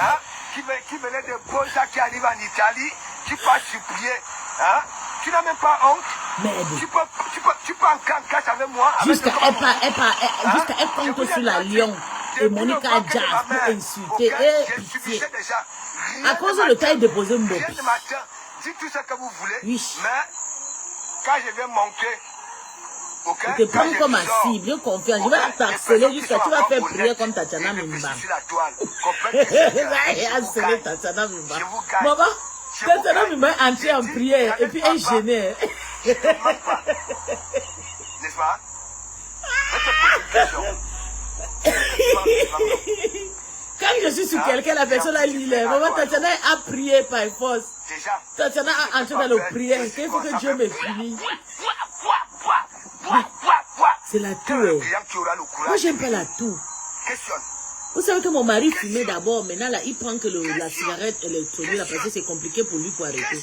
Hein? Qui venait de Bosa, qui arrive en Italie, qui passe supplier. Hein? Tu n'as même pas honte. Merde. Tu peux en casse avec moi. Jusqu'à elle compte sur la lion. Et Monica Jazz pour insulter. Et pitié. À cause de le temps, il déposait une bombe. Dites tout ce que vous voulez. Oui. Mais quand je vais monter, ok? Je te prends comme un cible, je confie. Je vais t'harceler jusqu'à tu vas faire prier comme Tatiana Mimba. Harceler Tatiana Mimba. Maman, Tatiana Mimba est entrée en prière et puis elle est gênée. N'est-ce pas? Quand je suis sur quelqu'un, la personne a lu les. Maman, Tatiana a prié par force. Tatiana a entré dans la prière. Il faut que Dieu me punisse. C'est la toux. Moi, j'aime pas la toux. Vous savez que mon mari fumait d'abord. Maintenant, là, il prend que la cigarette électronique, là, parce que c'est compliqué pour lui pour arrêter.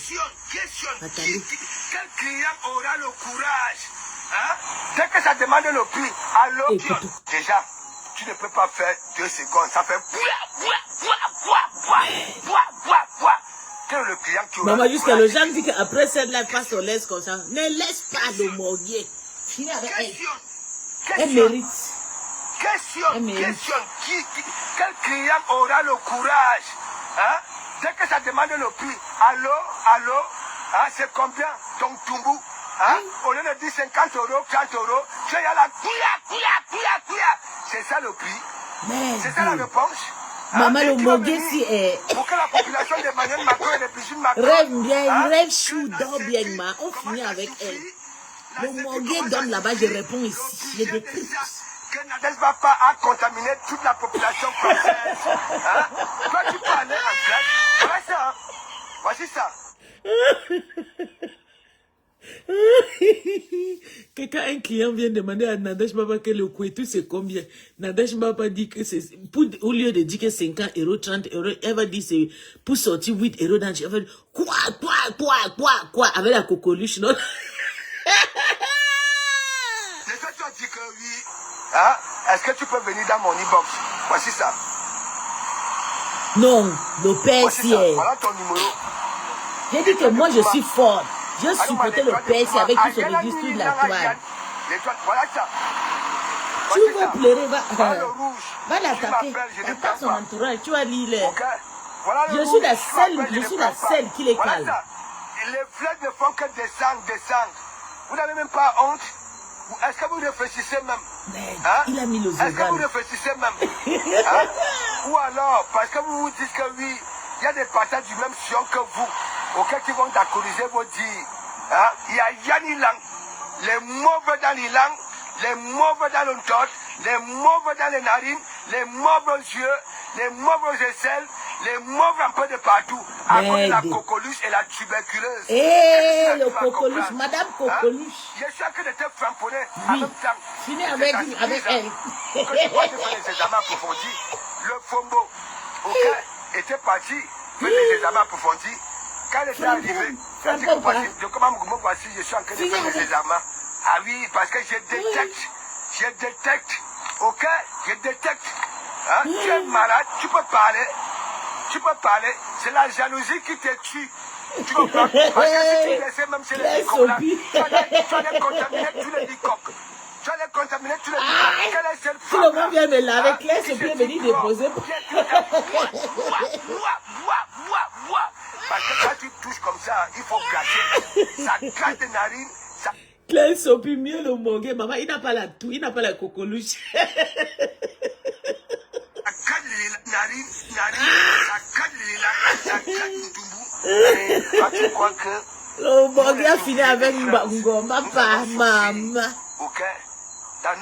Attendez. Quel client aura le courage? Hein? Dès que ça demande le prix, alors déjà, tu ne peux pas faire 2 secondes. Ça fait... Quel est le client qui aura maman, jusqu'à le genre dit qu'après celle-là, elle passe au laisse comme ça. Ne laisse pas le morguer. Finis avec elle. Elle mérite. Question. Quel client aura le courage? Hein? Dès que ça demande le prix, allô, hein? C'est combien ton toubou? Hein? Au lieu de dire 50 €, 30 €, tu as la couilla. C'est ça le prix. C'est ça la réponse. Maman, le mogué, si est. Pour que la population d'Emmanuel Macron et les bisous Macron. Rêve bien, il rêve chou, dort bien, ma. On finit avec elle. Le mogué donne là-bas, je réponds ici. J'ai des trucs. Que Nadège Papa a contaminé toute la population française. Toi, tu peux aller en classe. Voilà ça. Voici ça. Un client vient demander à Nadège Baba que le Kouetou c'est combien. Nadège Baba dit que c'est, au lieu de dire que 50 €, 30 €, elle va dire c'est pour sortir 8 € dans elle va dire, quoi, avec la coqueluche, non? Mais toi, tu as dit que oui. Est-ce que tu peux venir dans mon inbox? Voici ça. Non, le PSI. Voilà ton numéro. J'ai dit que moi je suis forte. Je supportais le PSI avec tout son église sur la toile. Voilà ça. Tu vas pleurer, va l'attaquer. Je Attaque son entourage, tu vas lire. Voilà Je suis la seule qui les calme. Les flèches ne font que descendre. Vous n'avez même pas honte? Est-ce que vous réfléchissez même? Il a mis le Est-ce que vous réfléchissez même? Ou alors, parce que vous vous dites que oui, il y a des patates du même sion que vous, auxquels qui vont d'accordiser vos dires. Il y a Yanni Lang, les mauvais dans les langues, les mauvais dans le torse, les mauvais dans les narines, les mauvais aux yeux, les mauvais aux aisselles, les mauvais un peu de partout. À cause de la coqueluche et la tuberculeuse. Le coqueluche, madame coqueluche. Je suis en train de te framponner en même temps. Finis avec elle. Que tu vois de faire des examens approfondis. Le Fombo, était parti faire des examens approfondis. Quand il était arrivé, je suis en train de faire des examens. Ah oui, parce que je détecte. Je détecte. Tu es malade, tu peux parler. C'est la jalousie qui te tue. Tu comprends? Parce que si tu laissais même chez les bicoques là, tu allais contaminer tous les bicoques. Quel est le Si le monde vient me laver, Claire se peut venir déposer. Parce que quand tu touches comme ça, il faut gâcher. Ça gâte des narines. Claire s'oppie mieux le mogué. Maman, il n'a pas la toux, il n'a pas la coqueluche. Tu crois que le mogué a fini avec Ngoma, maman.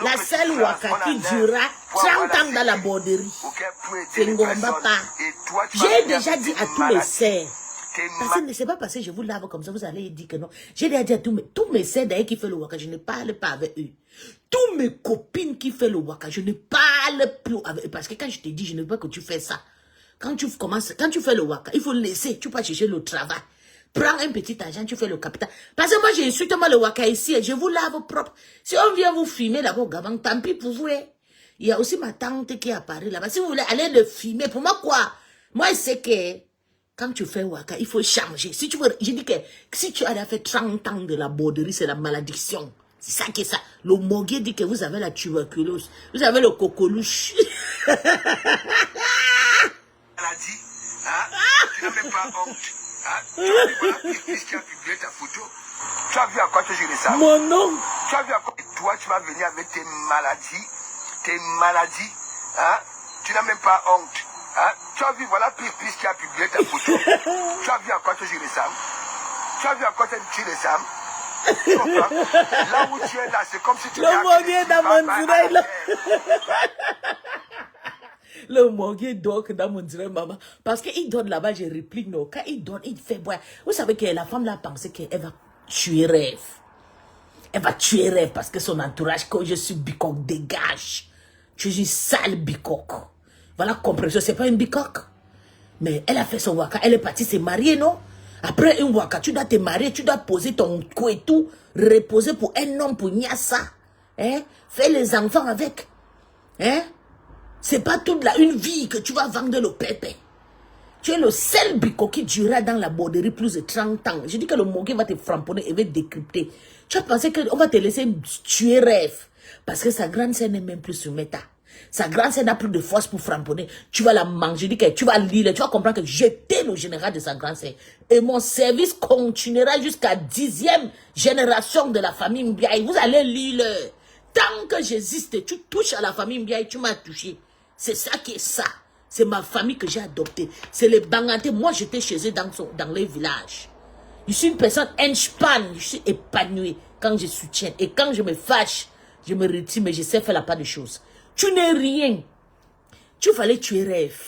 La seule waka qui durera 30 ans dans la borderie. C'est Ngoma pas. J'ai déjà dit à tous mes sœurs. Parce que c'est pas parce que je vous lave comme ça, vous allez dire que non. J'ai déjà dit à tous mes sœurs d'ailleurs qui font le waka, je ne parle pas avec eux. Toutes mes copines qui font le waka, je ne parle plus avec eux. Parce que quand je te dis, je ne veux pas que tu fais ça. Quand tu fais le waka, il faut laisser, tu peux chercher le travail. Prends un petit argent, tu fais le capital. Parce que moi, j'ai insulté le waka ici et je vous lave propre. Si on vient vous filmer là-bas, Gabang, tant pis pour vous. Il y a aussi ma tante qui apparaît là-bas. Si vous voulez aller le filmer, pour moi, quoi? Moi, je sais que quand tu fais waka, il faut changer. Si tu veux, je dis que si tu as fait 30 ans de la borderie, c'est la malédiction. C'est ça qui est ça. Le mogué dit que vous avez la tuberculose. Vous avez le coqueluche. Elle a dit, tu n'as même pas honte. Tu as vu, voilà, puisqu'il a publié ta photo. Tu as vu à quoi tu joues ça? Mon nom. Tu as vu à quoi toi, tu vas venir avec tes maladies. Tu n'as même pas honte. Tu as vu, voilà, puisqu'il a publié ta photo. Tu as vu à quoi tu joues ça? Tu as vu à quoi tu joues ça? Tu comprends? Là où tu es là, c'est comme si tu le mogué dans mon oreille là. Le mogué dort dans mon oreille, maman. Parce qu'il donne là-bas, je réplique, non. Quand il donne, il fait boire. Vous savez que la femme là pensé qu'elle va tuer rêve. Elle va tuer rêve parce que son entourage, quand je suis bicoque, dégage. Je suis sale bicoque. Voilà, compréhension, c'est pas une bicoque. Mais elle a fait son waka, elle est partie se marier, non? Après une waka, tu dois te marier, tu dois poser ton cou et tout, reposer pour un homme, pour Nyassa. Fais les enfants avec. C'est pas toute une vie que tu vas vendre le pépé. Tu es le seul bico qui durera dans la borderie plus de 30 ans. Je dis que le mogué va te framponner et va te décrypter. Tu as pensé qu'on va te laisser tuer rêve. Parce que sa grande sœur n'est même plus sur méta. Sa grande sœur n'a plus de force pour framponner. Tu vas la manger. Je dis que tu vas lire. Tu vas comprendre que j'étais le général de sa grande sœur. Et mon service continuera jusqu'à 10e génération de la famille Mbiaye. Vous allez lire. Tant que j'existe, tu touches à la famille Mbiaye, tu m'as touché. C'est ça qui est ça. C'est ma famille que j'ai adoptée. C'est les Banganté. Moi, j'étais chez eux dans les villages. Je suis une personne henchpan. Je suis épanouie quand je soutiens. Et quand je me fâche, je me retire, mais je sais faire la part des choses. Tu n'es rien. Tu fallait tuer rêve.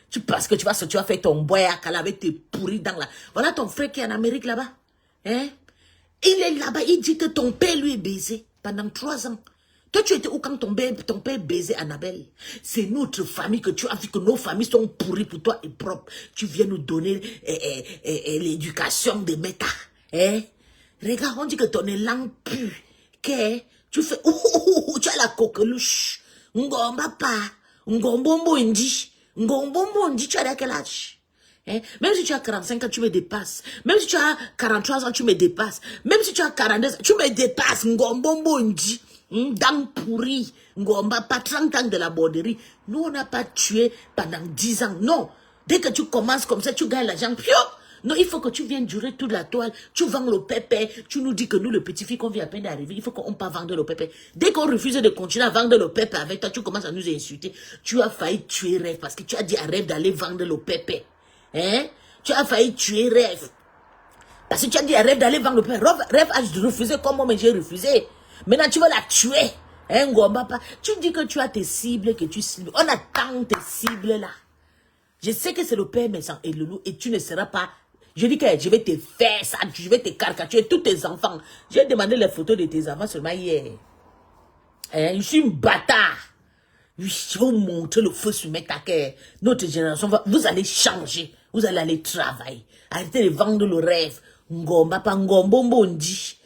Tu penses que tu vas faire ton boy à Kala avec tes pourris dans la... Voilà ton frère qui est en Amérique là-bas. Hein? Il est là-bas. Il dit que ton père lui est baisé pendant 3 ans. Toi, tu étais où quand ton père baisait Annabelle? C'est notre famille que tu as vu que nos familles sont pourries pour toi et propres. Tu viens nous donner l'éducation des méta. Hein? Regarde, on dit que ton élan pue. Tu fais... tu as la coqueluche. Ngomba pa. Ngombombo indi. Ngombombo indi, tu as quel âge? Hein? Même si tu as 45 ans, tu me dépasses. Même si tu as 43 ans, tu me dépasses. Même si tu as 42 ans, tu me dépasses. Ngombombo indi. Dang pourri, Ngomba, pas 30 ans de la borderie. Nous, on n'a pas tué pendant 10 ans. Non. Dès que tu commences comme ça, tu gagnes l'argent. Non, il faut que tu viennes durer toute la toile. Tu vends le pépé. Tu nous dis que nous, le petit fille qu'on vient à peine d'arriver, il faut qu'on pas vendre le pépé. Dès qu'on refuse de continuer à vendre le pépé avec toi, tu commences à nous insulter. Tu as failli tuer Rêve parce que tu as dit à Rêve d'aller vendre le pépé. Hein? Tu as failli tuer Rêve. Parce que tu as dit à Rêve d'aller vendre le pépé. Rêve a refusé comme moi, mais j'ai refusé. Maintenant, tu vas la tuer. Hein, Ngomba? Tu dis que tu as tes cibles, que tu cibles. On attend tes cibles là. Je sais que c'est le père méchant et le loup et tu ne seras pas... Je dis que je vais te faire ça, je vais te caricaturer tous tes enfants. J'ai demandé les photos de tes enfants seulement hier. Hein, je suis une bâtard. Oui, je vais vous montrer le feu sur mes taquets. Notre génération, vous allez changer. Vous allez aller travailler. Arrêtez de vendre le rêve. Ngomba, pas Ngombombo ndi.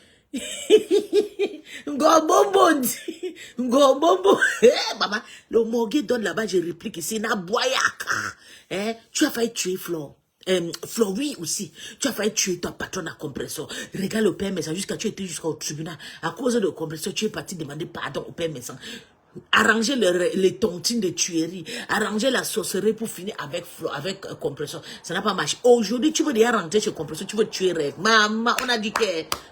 Ngombondi, Ngombo. Maman, le morgue donne là-bas, je réplique ici, na boyaka. Hein? Tu as failli tuer Flore. Flore, oui, aussi. Tu as failli tuer ton patron à compresseur. Regarde le père méchant jusqu'à tu étais jusqu'au tribunal. À cause de compresseur, tu es parti demander pardon au père méchant. Arranger les tontines de tuerie, arranger la sorcellerie pour finir avec compresseur. Ça n'a pas marché. Aujourd'hui, tu veux déjà rentrer chez compresseur, tu veux tuer Rêve. Maman, on a dit que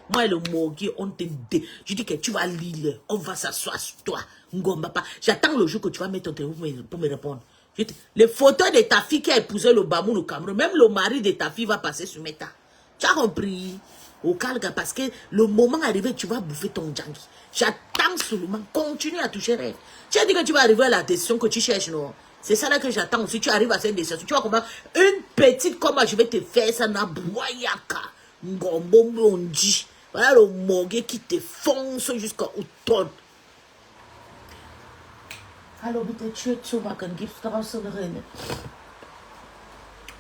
moi et le morgue, on te dit. Je dis que tu vas lire, on va s'asseoir sur toi. Ngomba pas. J'attends le jour que tu vas mettre ton téléphone pour me répondre. Les photos de ta fille qui a épousé le Bamoun au Cameroun, même le mari de ta fille va passer sur Meta. Tu as compris? Au calga, parce que le moment arrivé, tu vas bouffer ton djangi. J'attends seulement, continue à toucher Rêve. Tu as dit que tu vas arriver à la décision que tu cherches, non? C'est ça là que j'attends. Si tu arrives à cette décision, tu vas comprendre. Une petite, comment je vais te faire ça, na boyaka. Ngombondi. Voilà le morgue qui te fonce jusqu'au ton. Alors, tu es tu m'as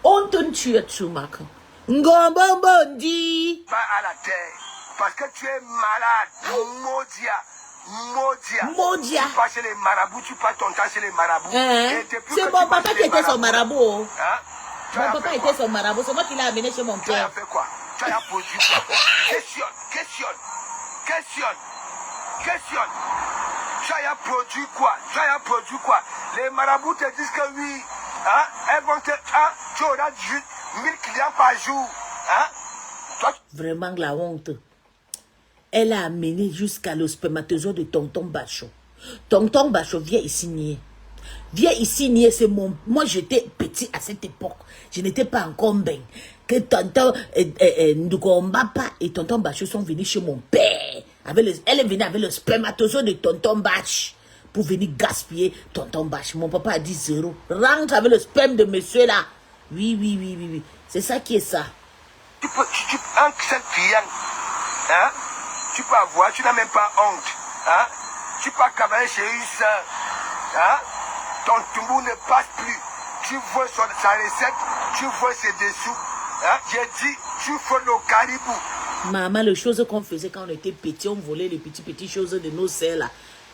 on te tue tu m'as Ngombondi. Pas à la terre. Parce que tu es malade. Modia. Tu passes chez les marabouts, tu passes ton temps chez les marabouts. C'est mon papa qui était son marabout. Hein? Mon papa était son marabout. C'est moi qui l'ai amené chez mon Tu as père. fait quoi? Tu as produit quoi? Questionne. Tu as produit quoi? Les marabouts te disent que oui. Hein? Elles vont te... Hein? Tu auras juste 1000 clients par jour. Hein? Toi... Vraiment la honte. Elle a amené jusqu'à le spermatozoïde de Tonton Bachot. Tonton Bachot, viens ici nier. Viens ici nier, c'est mon... Moi, j'étais petit à cette époque. Je n'étais pas encore bien. Que Tonton Ngombapa et Tonton Bachot sont venus chez mon père. Elle est venue avec le spermatozoïde de Tonton Bach pour venir gaspiller Tonton Bach. Mon papa a dit 0. Rentre avec le sperme de monsieur là. Oui. C'est ça qui est ça. Tu peux un seul client, hein? Tu peux avoir, tu n'as même pas honte, hein? Tu peux cavaler chez une soeur, hein? Ton tombou ne passe plus. Tu vois sa recette, tu vois ses dessous, hein? J'ai dit, tu vois le caribou. Maman, les choses qu'on faisait quand on était petit, on volait les petites choses de nos sœurs là,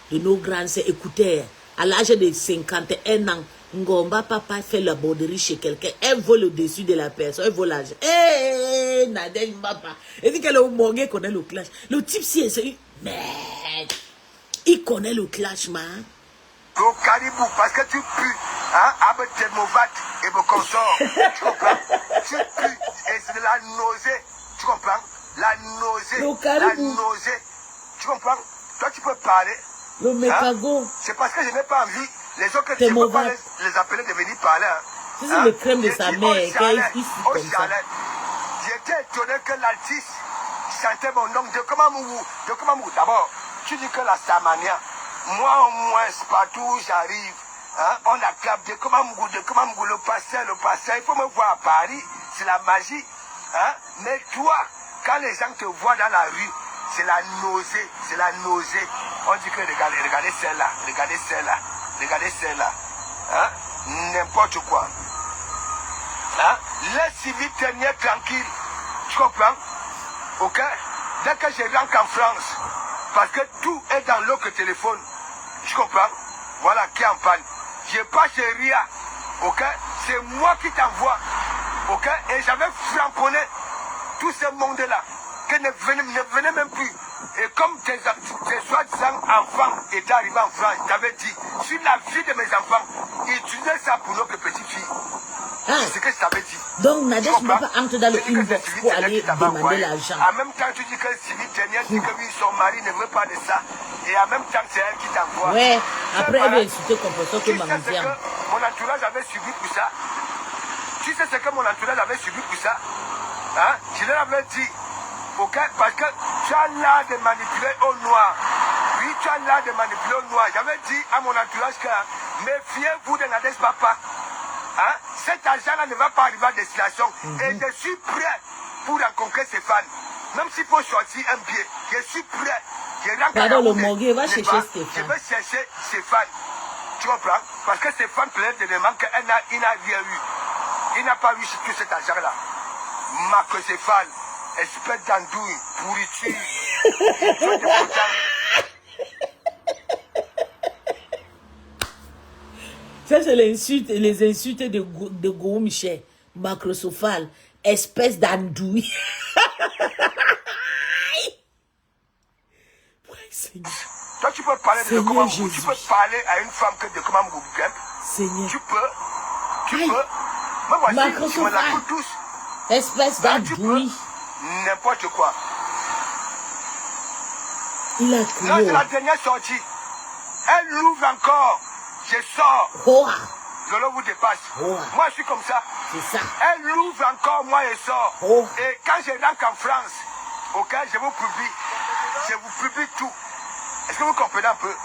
de nos grandes sœurs. Écoutez, à l'âge de 51 ans, Ngomba papa fait la borderie chez quelqu'un, elle vole au-dessus de la personne, elle vole l'argent. Nadège papa. Elle dit que le morgue connaît le clash. Le type si c'est merde. Il connaît le clash, man. Le caribou, parce que tu pues, hein, avec tes mauvates et vos consorts. Tu comprends? Tu pues, et c'est de la nausée. Tu comprends? La nausée. Le caribou. La nausée. Tu comprends? Toi, tu peux parler. Le mécago. Hein? C'est parce que je n'ai pas envie Les autres, C'est je ne peux pas mauvais. les appeler de venir parler. Hein. C'est le crème de sa mère, qu'elle ici comme ça. J'étais étonné que l'artiste chantait mon nom de Komamougou. D'abord, tu dis que la Samania, moi au moins, partout où j'arrive, hein, on acclame de Komamougou, le passé, il faut me voir à Paris, c'est la magie. Hein. Mais toi, quand les gens te voient dans la rue, c'est la nausée, On dit que regardez celle-là, regardez celle-là. Hein? N'importe quoi. Hein? Laisse Sylvie tenir tranquille. Tu comprends? Ok? Dès que je rentre en France, parce que tout est dans l'autre téléphone. Tu comprends? Voilà qui est en panne. Je pas chez Ria. Ok? C'est moi qui t'envoie. Ok? Et j'avais framponné tout ce monde-là. Que ne venez même plus. Et comme tes soi-disant enfants étaient arrivés en France, je t'avais dit, sur la vie de mes enfants, utilisez ça pour notre petite fille. Ah. C'est ce que je t'avais dit. Donc Nadège ne va pas entrer dans le inbox pour aller demander l'argent. En même temps, tu dis que Sylvie Tenière dit que lui, son mari ne veut pas de ça. Et en même temps, c'est elle qui t'envoie. Ouais, après elle va insulter comme ça que maman vient. Mon entourage avait subi pour ça. Tu sais ce que mon entourage avait subi pour ça? Hein? Je leur avais dit. Okay? Parce que tu as l'art de manipuler au noir. Oui, tu as l'art de manipuler au noir. J'avais dit à mon entourage que méfiez-vous de Nadège Papa. Hein? Cet argent-là ne va pas arriver à destination. Et je suis prêt pour rencontrer ses fans. Même s'il faut sortir un pied, je suis prêt. Pardon, le Mogué va chercher ses fans. Je vais chercher ses fans. Tu comprends? Parce que ses fans plaident de demande qu'il n'a rien eu. Il n'a pas eu tout cet argent-là. Marque ses fans. Espèce d'andouille, pourriture. Ça, c'est les insultes de Gou Michel. Macrosophale, espèce d'andouille. Toi, tu peux parler de comment tu peux parler à une femme que de comment vous Seigneur. Tu peux. Mais voici, tu me la coûtes tous. Espèce d'andouille. N'importe quoi. Il a Là, crié. c'est la dernière sortie. Elle l'ouvre encore. Je sors. Oh. Lolo vous dépasse. Oh. Moi, je suis comme ça. C'est ça. Elle l'ouvre encore, moi, je sors. Oh. Et quand je rentre en France, ok, je vous publie tout. Est-ce que vous comprenez un peu?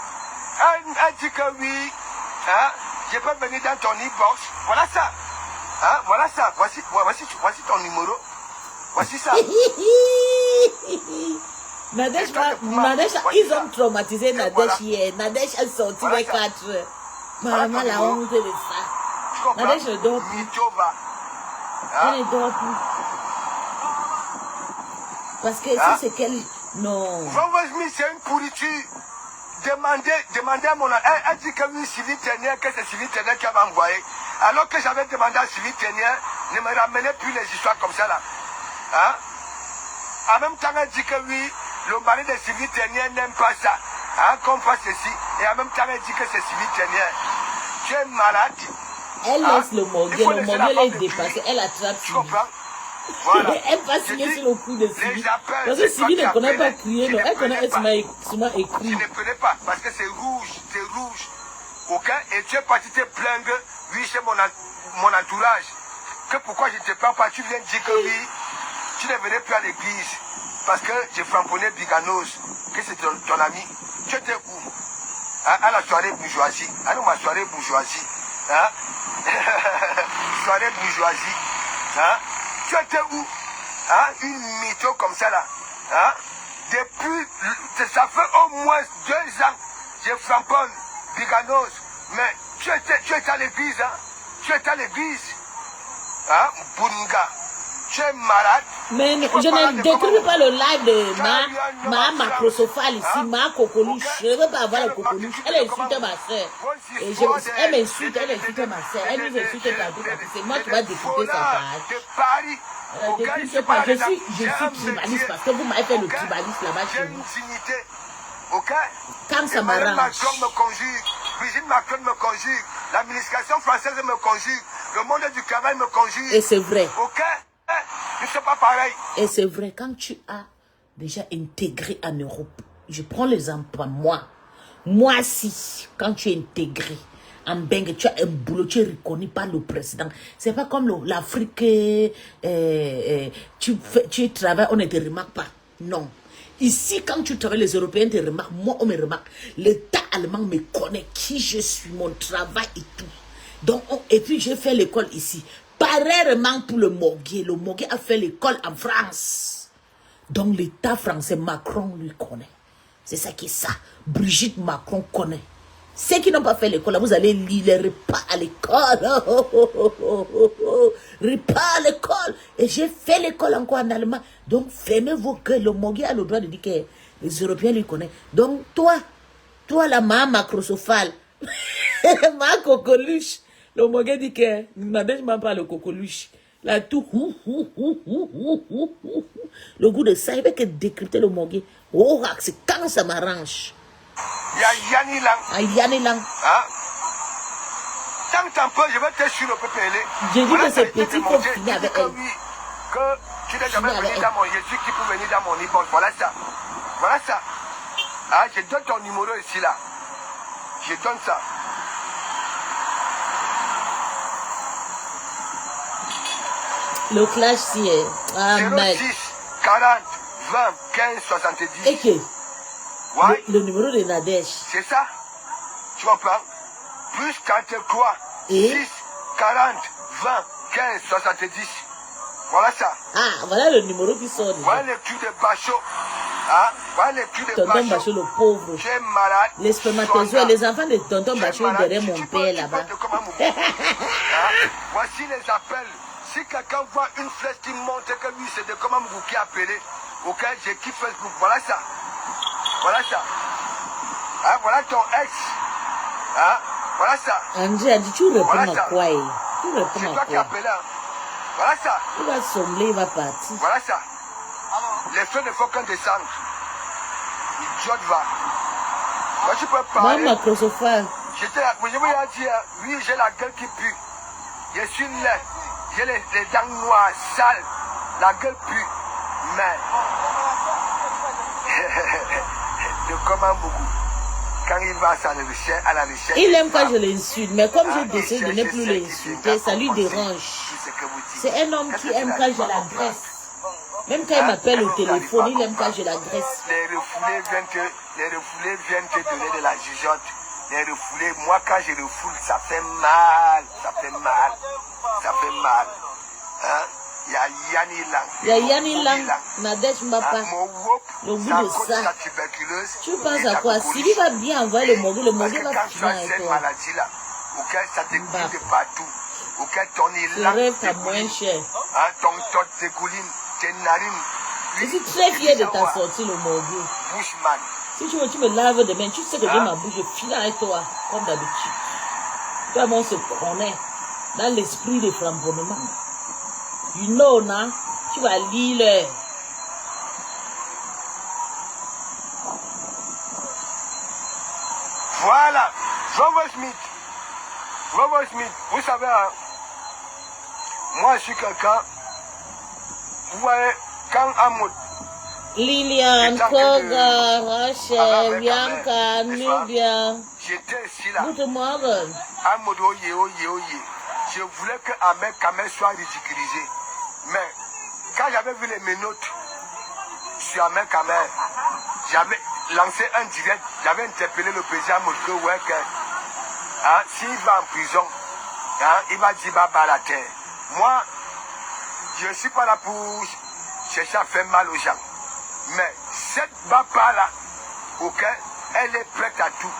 Elle dit que oui, hein, je peux venir dans ton e-box. Voilà ça. Hein, voilà ça. Voici ton numéro. Voici ça. Nadège, ils ont traumatisé Nadège hier. Nadège a sorti les 4 heures. Maman, la honte de ça. Nadège ne dort plus. Elle ne dort plus. Parce que ça, c'est qu'elle... Non. C'est une pourriture. Demandez à mon... Elle dit que oui, Sylvie Tenière, que c'est Sylvie Tenière qui m'a envoyé. Alors que j'avais demandé à Sylvie Tenière, ne me ramenez plus les histoires comme ça là. Hein? En même temps, elle dit que oui, le mari de Sylvie Tenière n'aime pas ça. Hein, qu'on fasse ceci. Et en même temps, elle dit que c'est Sylvie Tenière. Tu es malade. Elle laisse le Mogué. Le Mogué l'a dépassé. Elle attrape Sylvie. Voilà. Elle va signer sur le coup de Sylvie. Parce que Sylvie ne connaît pas crier, non. Elle connaît seulement écrit. Je ne connais pas, parce que c'est rouge. Ok? Et tu es parti te plaindre, oui, chez mon entourage. Que pourquoi je ne te prends pas, tu viens dire que oui, tu ne venais plus à l'église. Parce que j'ai frapponnais Biganos, que c'est ton ami. Tu étais où? Hein? À la soirée bourgeoisie. À ma soirée bourgeoisie. Hein? Soirée bourgeoisie. Hein? Tu étais où? Hein? Une mytho comme ça là. Hein? Depuis, ça fait au moins 2 ans, je framponne Biganos. Mais tu étais à l'église. Hein? Tu étais à l'église. Hein? Bunga. Tu es malade. Mais je ne détruis pas le live de ma macrosophale ici, ma cocolouche. Je ne veux pas avoir la cocolouche. Elle insulte ma soeur. Elle m'insulte, elle insulte ma soeur. Elle nous insulte partout. C'est moi qui va découper sa page. Je suis tribaliste parce que vous m'avez fait le tribaliste là-bas chez vous. Quand ça m'arrange. Macron me conjugue, Brigitte Macron me conjugue, l'administration française me conjugue, le monde du travail me conjugue. Et c'est vrai. Ok? Nous ne sommes pas pareils. Et c'est vrai, quand tu as déjà intégré en Europe, je prends l'exemple à moi. Moi, si, quand tu es intégré en bengue, tu as un boulot, tu es reconnu par le président. C'est pas comme l'Afrique, tu travailles, on ne te remarque pas. Non. Ici, quand tu travailles, les Européens te remarquent, moi on me remarque. L'État allemand me connaît, qui je suis, mon travail et tout. Donc, et puis j'ai fait l'école ici. Pareillement pour le Mogué. Le Mogué a fait l'école en France. Donc l'État français, Macron lui connaît. C'est ça qui est ça. Brigitte Macron connaît. Ceux qui n'ont pas fait l'école, vous allez lire les repas à l'école. Repas à l'école. Et j'ai fait l'école encore en allemand. Donc fermez vos gueules. Le Mogué a le droit de dire que les Européens lui connaissent. Donc toi la maman macrosophale, ma coqueluche. Le Mogué dit que Nadège m'a pas le coqueluche. Là tout, le goût de ça, il veut que décrypter le Mogué. Oh, c'est quand ça m'arrange. Il y a Yanni Lang. Ah, Yanni Lang. Hein? Tant que t'en peux, je vais te sur le PPL. J'ai dit que ce petit faut finir avec elle. Que tu n'es jamais venu dans mon... Je suis qui peut venir dans mon inbox. Voilà ça. Voilà ça. Ah, je donne ton numéro ici, là. Je donne ça. Le clash, si est. Ah, 06 40 20 15 70. Et que Ouais. le numéro de Nadège. C'est ça. Tu comprends? Plus 43 Et 6 40 20 15 70. Voilà ça. ah, voilà le numéro qui sort. Voilà le cul de Bachot. Ah, voilà le cul de Tonton Bachot, le pauvre. Tu es malade. Les spermatozoïdes, les enfants de Tonton Bachot derrière mon père là-bas. Voici les appels. Si quelqu'un voit une flèche qui montre que lui c'est de comment vous qui appelé, ok, j'ai qui Facebook. Voilà ça. Voilà ça. Ah, voilà ton ex. Ah, voilà ça. André a dit, tu réponds Voilà à ça. quoi? Tu C'est réponds toi à qui quoi? appelles là. Voilà ça. Il va sombrer, il va partir. Voilà ça. Les feux ne font qu'un descendre. Idiote va. Moi je peux Moi, parler. macrosophale. J'étais là, je veux dire, oui, j'ai la gueule qui pue. Je suis laid. J'ai les dents noires, sales. La gueule pue. Mais. De comment beaucoup. Quand il va à la recherche. Il aime quand je l'insulte, mais comme je décide de ne plus l'insulter, ça lui dérange. C'est un homme qui aime quand je l'agresse. Même quand il m'appelle au téléphone, il aime quand je l'agresse. Les refoulés viennent te donner de la jugeote. Les refoulés, moi quand je refoule, ça fait mal. Ça fait mal. Ça fait mal. Hein? Il y a Yanni Lang. Il y a Yanni Lang, Nadège Mbapa. Le goût de ça. Tu penses à quoi? S'il va bien envoyer le Mogué va finir avec toi. Ça te coule de partout. Tu rêves qu'à moins cher. Ton tot dégouline, tes narines. Je suis très fier de ta sortie, le Mogué. Bushman. Si tu veux, tu me laves demain, tu sais que j'ai ma bouche, je finis avec toi, comme d'habitude. Toi, on se connaît dans l'esprit de flamboiement. You know, non? Tu vas lire. Voilà, Robert Smith. Robert Smith, vous savez, hein, moi je suis quelqu'un, vous voyez, quand Amoud, Liliane, Koga, Rachel, Bianca, Nubia. j'étais ici là, Good morning. Amoud, oye, oye, oye. Je voulais que Ahmed Kamel soit ridiculisé. Mais quand j'avais vu les menottes sur Ahmed Kamel, j'avais lancé un direct, j'avais interpellé le président Moudke, ouais, que hein, s'il va en prison, hein, il va dire baba à la terre. Moi, je ne suis pas là pour chercher à faire mal aux gens. Mais cette baba-là, ok, elle est prête à tout.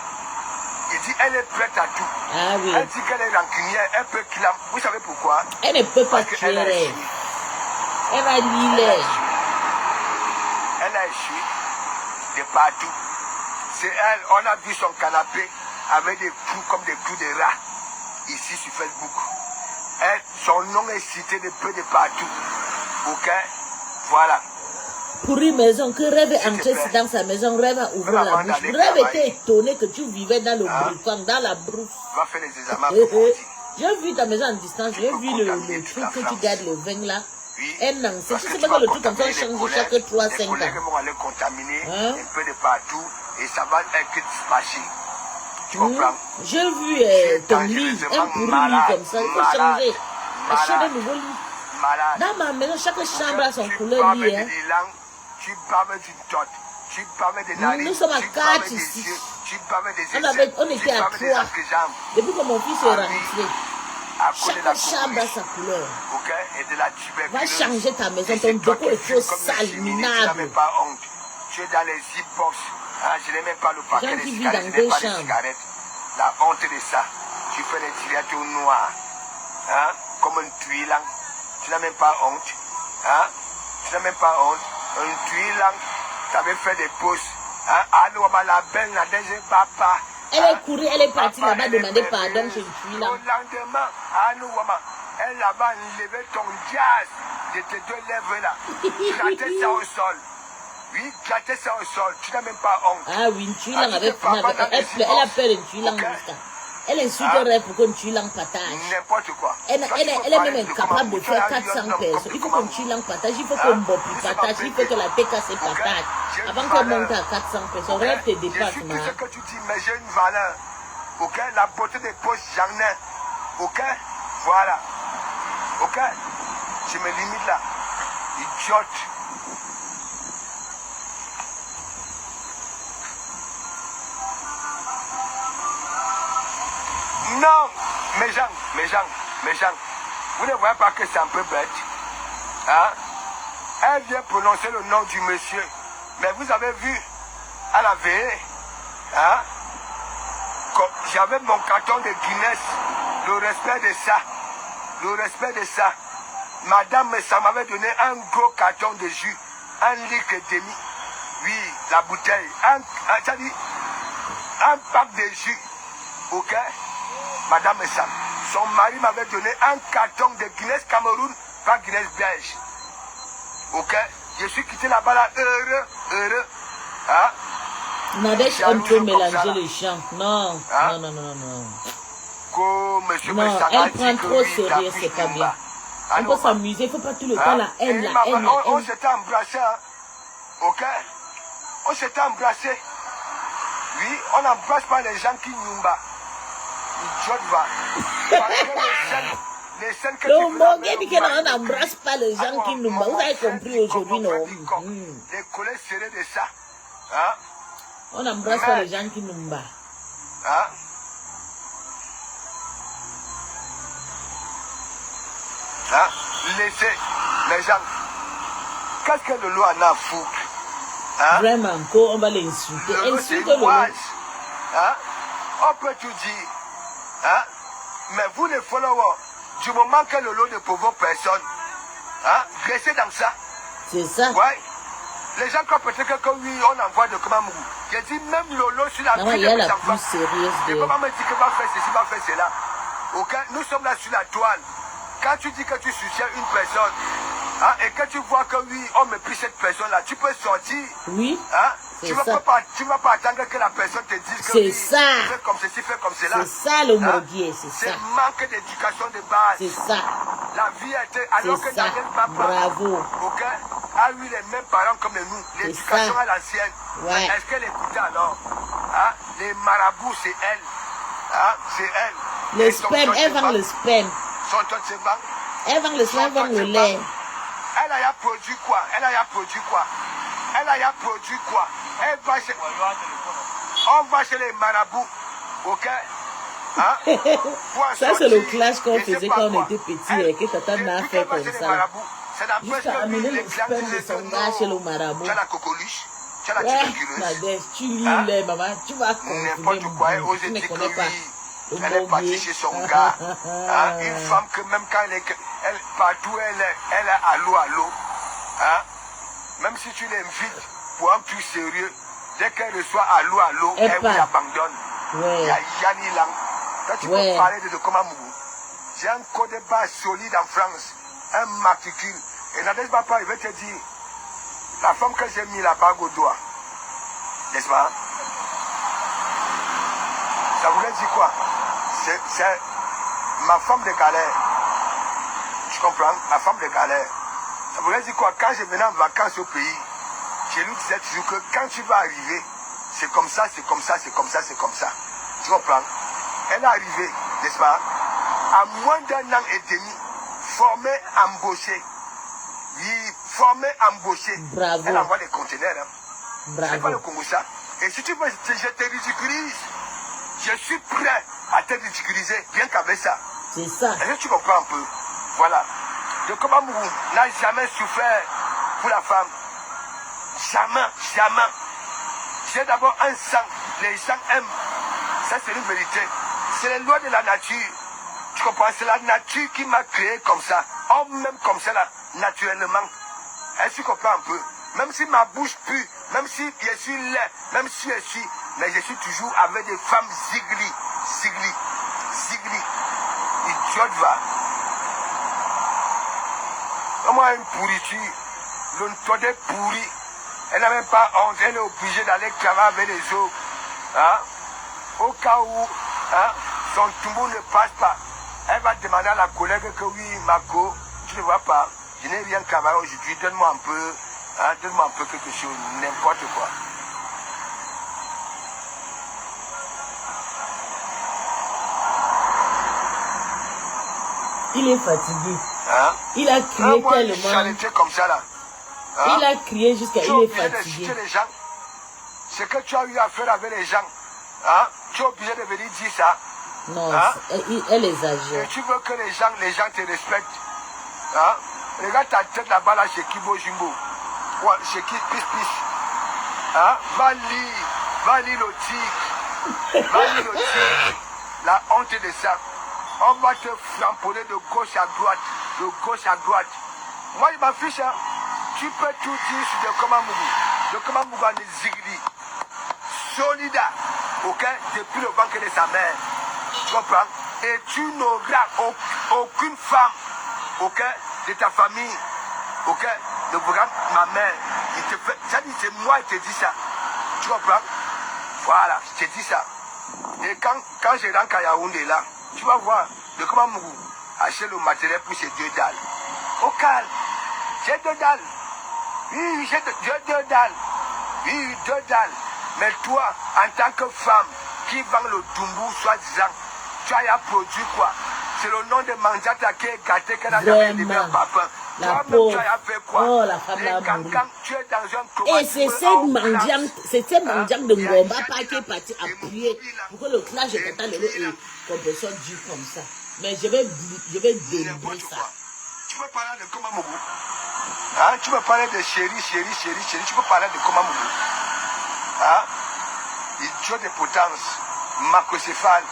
Il dit elle est prête à tout. Ah oui. Elle dit qu'elle est rancunière, elle peut clamer. Vous savez pourquoi? Elle ne peut pas tuer. Elle va lire. Elle a échoué de partout. C'est elle, on a vu son canapé avec des clous comme des clous de rat ici sur Facebook. Elle, son nom est cité de peu de partout. Ok? Voilà. Pour une maison, que Rêve est entré dans sa maison, Rêve a ouvert la bouche. Rêve était étonné que tu vivais dans le brouffant, dans la brousse. Va faire les examens. J'ai vu ta maison en distance, j'ai vu le truc que tu gardes le vin là. Un an, c'est sais pas que le truc comme ça change chaque 3-5 ans. Les collègues vont aller contaminer un peu de partout et ça va être dispatché. Tu comprends? J'ai vu ton lit, un pourri lit comme ça. Il faut changer. Acheter de nouveaux lits. Dans ma maison, chaque chambre a son couleur lit. Hein. Tu parles du tot. Tu parles des narines. Nous sommes à 4 ici. On était à 3. Depuis que mon fils est rentré, chaque chambre a sa couleur. Va changer ta maison. Ton déco est trop sale, minable. Tu es dans les zip-box. Je n'ai même pas le paquet de cigarettes. Je n'ai pas de cigarettes. La honte de ça. Tu fais des cigarettes au noir. Hein? Comme un tuilang. Tu n'as même pas honte. Hein? Tu n'as même pas honte. Un tuilang. Tu avais fait des pauses. Hein? Allô, la belle n'a déjà papa. Elle est courue, elle est partie là-bas demander pardon chez le tuilang. Au lendemain, allô, elle là-bas enlevé ton jazz de tes deux lèvres là. Grattais ça au sol. Oui, grattais ça au sol. Tu n'as même pas honte. Ah oui, une tuilang avec elle a peur d'une tuilang jusqu'à. Elle insulte un rêve pour qu'une tuilang partage. N'importe quoi. Elle est même incapable de faire 400 personnes. Il faut qu'une tuilang partage, il faut qu'on boppe partage, il faut que la TK se partage. Avant qu'elle monte à 400 personnes, rêve te dépasse, man. Je sais tout ce que tu dis, mais j'ai une valeur. Ok? La beauté des poches, j'en ai. Ok? Voilà. Ok? Je me limite là. Idiote. Non, mes gens, vous ne voyez pas que c'est un peu bête, hein? Elle vient prononcer le nom du monsieur, mais vous avez vu, à la veille, hein? J'avais mon carton de Guinness, le respect de ça, madame, ça m'avait donné un gros carton de jus, 1 litre et demi, oui, la bouteille, un pack de jus, ok? Madame Sam, son mari m'avait donné un carton de Guinness Cameroun, pas Guinness belge. Ok? Je suis quitté là-bas là, heureux. Hein? Nadège aime trop mélanger les chants. Non, hein? Non. Non, elle prend trop sérieux, c'est pas bien. On peut s'amuser, il ne faut pas tout le temps la haine, la haine. On s'était embrassé, hein? Ok? On s'était embrassé. Oui, on n'embrasse pas les gens qui nous battent. Le Mogué dit qu'on n'embrasse pas les gens qui nous battent. Vous avez compris aujourd'hui, non? Les collègues serrés de ça. Hein? On n'embrasse pas les gens qui nous battent. Hein? Hein? Laissez les gens. Qu'est-ce que le loup en a foutu? Hein? Vraiment, on va l'insulter. Insulte le loup. Hein? On peut tout dire. Hein? Mais vous les followers, du moment que le lot ne provoque personne, hein? Restez dans ça. C'est ça. Ouais. Les gens croient peut-être que oui, on envoie de Kamamou. J'ai dit même le lot sur la vie. Il y a la plus sérieuse. Et comment me dire que va faire ceci, va faire cela. Ok? Nous sommes là sur la toile. Quand tu dis que tu soutiens une personne, hein, et que tu vois que oui, on méprise cette personne-là, tu peux sortir. Oui. Hein? Tu ne vas pas attendre que la personne te dise que oui, ça. Fais comme ceci, fais comme cela. C'est ça le Moguier, c'est ça. C'est manque d'éducation de base. C'est ça. La vie était alors que Daniel Papa, bravo, okay, a eu les mêmes parents comme nous. L'éducation à l'ancienne. Ouais. Est-ce qu'elle écoutait alors? Hein? Les marabouts, c'est elle. Hein? C'est elle. Le sperme, elle vend le sperme. Son ton se vend. Elle vend le sperme, elle vend le lait. Elle a produit quoi? Elle va chez... On va chez les marabouts. Ok? Hein? Ça, c'est le clash qu'on faisait quand on était petit et que Tata n'a fait comme ça. Jusqu'à amener le sperme de son gars chez le marabout. Tu as la coqueluche. Tu as la tuberculose. Nadège, tu lis les maman, tu vas confirmer. Tu ne connais pas. Elle est partie chez son gars. Hein? Une femme que même quand elle partout elle est à l'eau. Hein? Même si tu l'invites pour un truc sérieux, dès qu'elle reçoit à l'eau, elle vous abandonne. Ouais. Il y a Yanni Lang. Quand tu peux parler de Komamougou, j'ai un code de base solide en France, un matricule. Et Nadège Papa, il va te dire, la femme que j'ai mis la bague au doigt, n'est-ce pas? Ça voulait dire quoi? C'est ma femme de galère. Tu comprends? Ma femme de galère. Ça voulait dire quoi? Quand je venais en vacances au pays, je lui disais toujours que quand tu vas arriver, c'est comme ça. Tu comprends? Elle est arrivée, n'est-ce pas? À moins d'1 an et demi, formée, embauchée. Oui, formée, embauchée. Bravo. Elle envoie des conteneurs. Hein. Bravo. C'est pas le Congo ça. Et si tu veux, je te ridiculise. Je suis prêt à te ridiculiser, bien qu'avec ça. C'est ça. Est-ce que tu comprends un peu? Voilà. De Komamougou n'a jamais souffert pour la femme. Jamais, jamais. J'ai d'abord un sang. Les gens aiment. Ça, c'est une vérité. C'est les lois de la nature. Tu comprends? C'est la nature qui m'a créé comme ça. Même comme ça, là, naturellement. Est-ce que tu comprends un peu? Même si ma bouche pue, même si je suis laid, même si je suis... Mais je suis toujours avec des femmes zigli. Idiote va. Comment une pourriture? L'onde pourri. Elle n'a même pas honte. Elle est obligée d'aller travailler avec les autres. Hein? Au cas où hein, son tombeau ne passe pas, elle va demander à la collègue que oui, Marco, tu ne vois pas, je n'ai rien travaillé aujourd'hui, donne-moi un peu, hein, donne-moi un peu quelque chose, n'importe quoi. Il est fatigué. Hein? Il a crié tellement. Comme ça, là. Hein? Il a crié jusqu'à il est fatigué. Les gens. Ce que tu as eu à faire avec les gens, hein? Tu es obligé de venir dire ça. Non, hein? Elle exagère. Et tu veux que les gens te respectent. Hein? Regarde ta tête là-bas, là, chez Kibo Jimbo. Ouais, chez Pis. Hein? Va lire le tigre. Va lire le tigre. La honte de ça. On va te flamponner de gauche à droite. De gauche à droite. Moi, je m'en fiche. Hein? Tu peux tout dire sur le Komamougou. Le Komamougou en est zigli. Solida. Ok? Depuis le ventre de sa mère. Tu comprends? Et tu n'auras aucune femme. Ok? De ta famille. Ok? De ma mère. Il te fait. Ça dit, c'est moi qui te dis ça. Tu comprends? Voilà, je te dis ça. Et quand je rentre à Yaoundé là, tu vas voir le Komamougou acheter le matériel pour ces 2 dalles. Au calme. J'ai 2 dalles. Oui, j'ai 2 dalles. Oui, 2 dalles. Mais toi, en tant que femme qui vend le Tumbou, soi-disant, tu as produit quoi? C'est le nom de Manjata qui est gâté qu'elle a jamais livré un papa. La pauvre. Oh, la femme l'a mouru. Tu es dans un et c'est cette mendiante de Ngomba qui est partie appuyer pour que le clash de Tata Lelo et compression dure comme ça. Mais je vais délivrer ça. Tu peux parler de Komamougou. Hein? Tu peux parler de chérie. Tu peux parler de Komamougou. Hein? Idiot de potence. Macrocéphale.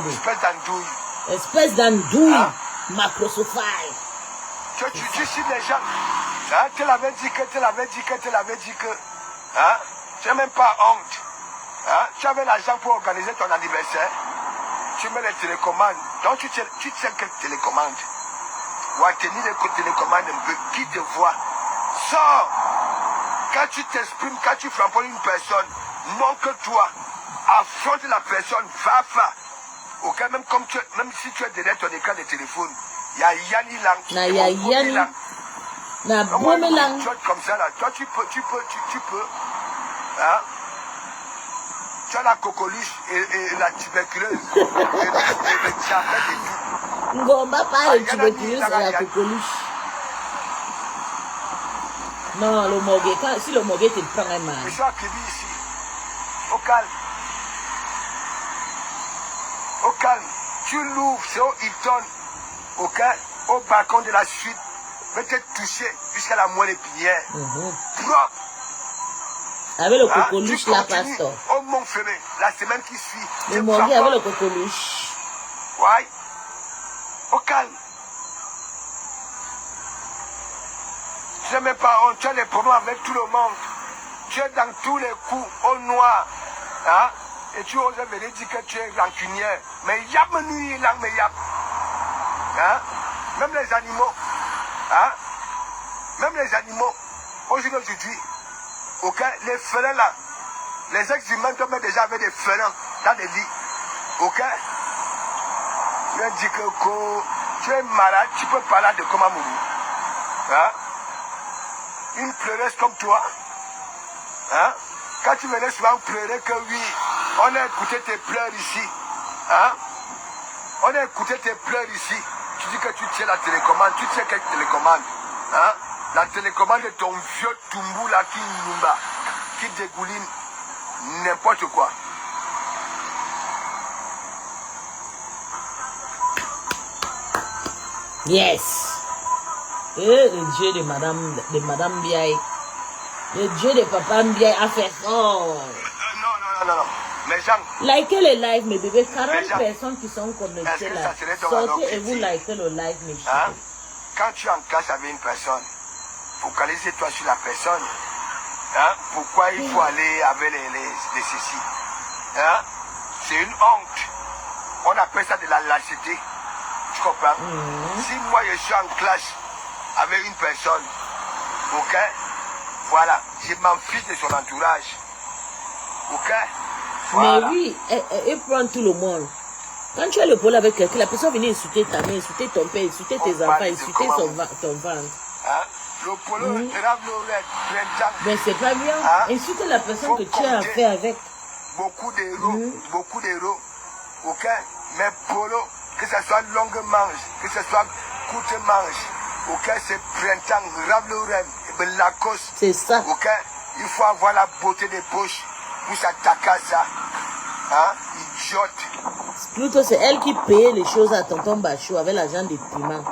Espèce d'andouille. Espèce d'andouille. Hein? Macrocéphale. Tu cites les gens. Hein? Tu l'avais dit que. Hein? Tu n'as même pas honte. Hein? Tu avais l'argent pour organiser ton anniversaire. Tu mets les télécommandes. Donc tu sais quelle télécommande. Ou à tenir les télécommandes un peu. Qui te voit? Sors. Quand tu t'exprimes, quand tu frappes une personne, montre-toi. Affronte la personne. Va. Ok? Même si tu es derrière ton écran de téléphone. Il y a Yanni Lang. Il y a Yanni. Na Bomi Lang. Comme ça là. Toi tu peux. Hein? Tu as la coqueluche et la tuberculose. et le diabète et tout. Ngomba pas le tuberculose et la coqueluche. Non, le mogué. Si le mogué te prend un mal. Je suis accueilli ici. Au calme. Au calme. Tu l'ouvres, c'est au Hilton. Ok, au balcon de la suite, peut-être touché jusqu'à la moelle épinière. Propre. Avec le coqueluche là, pasteur. Au Montferré, la semaine qui suit. Le morgue avec le coqueluche. Ouais. Au calme. Tu n'as même pas honte, tu as des problèmes avec tout le monde. Tu es dans tous les coups, au noir. Hein? Et tu oses venir dire que tu es rancunière. Mais y'a me nuit, là, mais y'a. Hein? Même les animaux, hein? Même les animaux, aujourd'hui, ok, les félins là, les ex-humains tombent déjà avec des félins dans des lits, ok? Tu dis que tu es malade, tu peux parler de Komamougou, hein? Une pleureuse comme toi, hein? Quand tu venais souvent pleurer que oui, On a écouté tes pleurs ici. Hein? On a écouté tes pleurs ici. Tu dis que tu tiens la télécommande. Tu tiens quelle télécommande? Hein? La télécommande de ton vieux Tumbou là qui dégouline n'importe quoi. Yes. Et le Dieu de Madame Biaye. Le Dieu de Papa Biaye a fait fort. Non. Mais Jean. Likez les lives, mes bébés. 40 personnes qui sont connectées là. Sortez et vous likez le live, mes chéris. Hein? Quand tu es en classe avec une personne, focalise-toi sur la personne. Hein? Pourquoi il faut aller avec les ceci? Hein? C'est une honte. On appelle ça de la lâcheté. Tu comprends? Si moi je suis en classe avec une personne, ok? Voilà, je m'en fiche de son entourage. Ok? Voilà. Mais oui, elle prend tout le monde. Quand tu as le problème avec quelqu'un, la personne vient insulter ta mère, insulter ton père, insulter tes enfants, insulter ton ventre. Hein? Le polo, mais c'est pas bien. Hein? Insulter la personne que tu as affaire avec. Beaucoup d'euros. Ok? Mais polo, que ce soit longue manche, que ce soit courte manche, ok? C'est printemps, Ravloren, Lacoste. C'est ça. Ok? Il faut avoir la beauté des poches pour s'attaquer à ça. Hein? Idiote. Plutôt, c'est elle qui paye les choses à tonton Bachot avec l'argent des piments.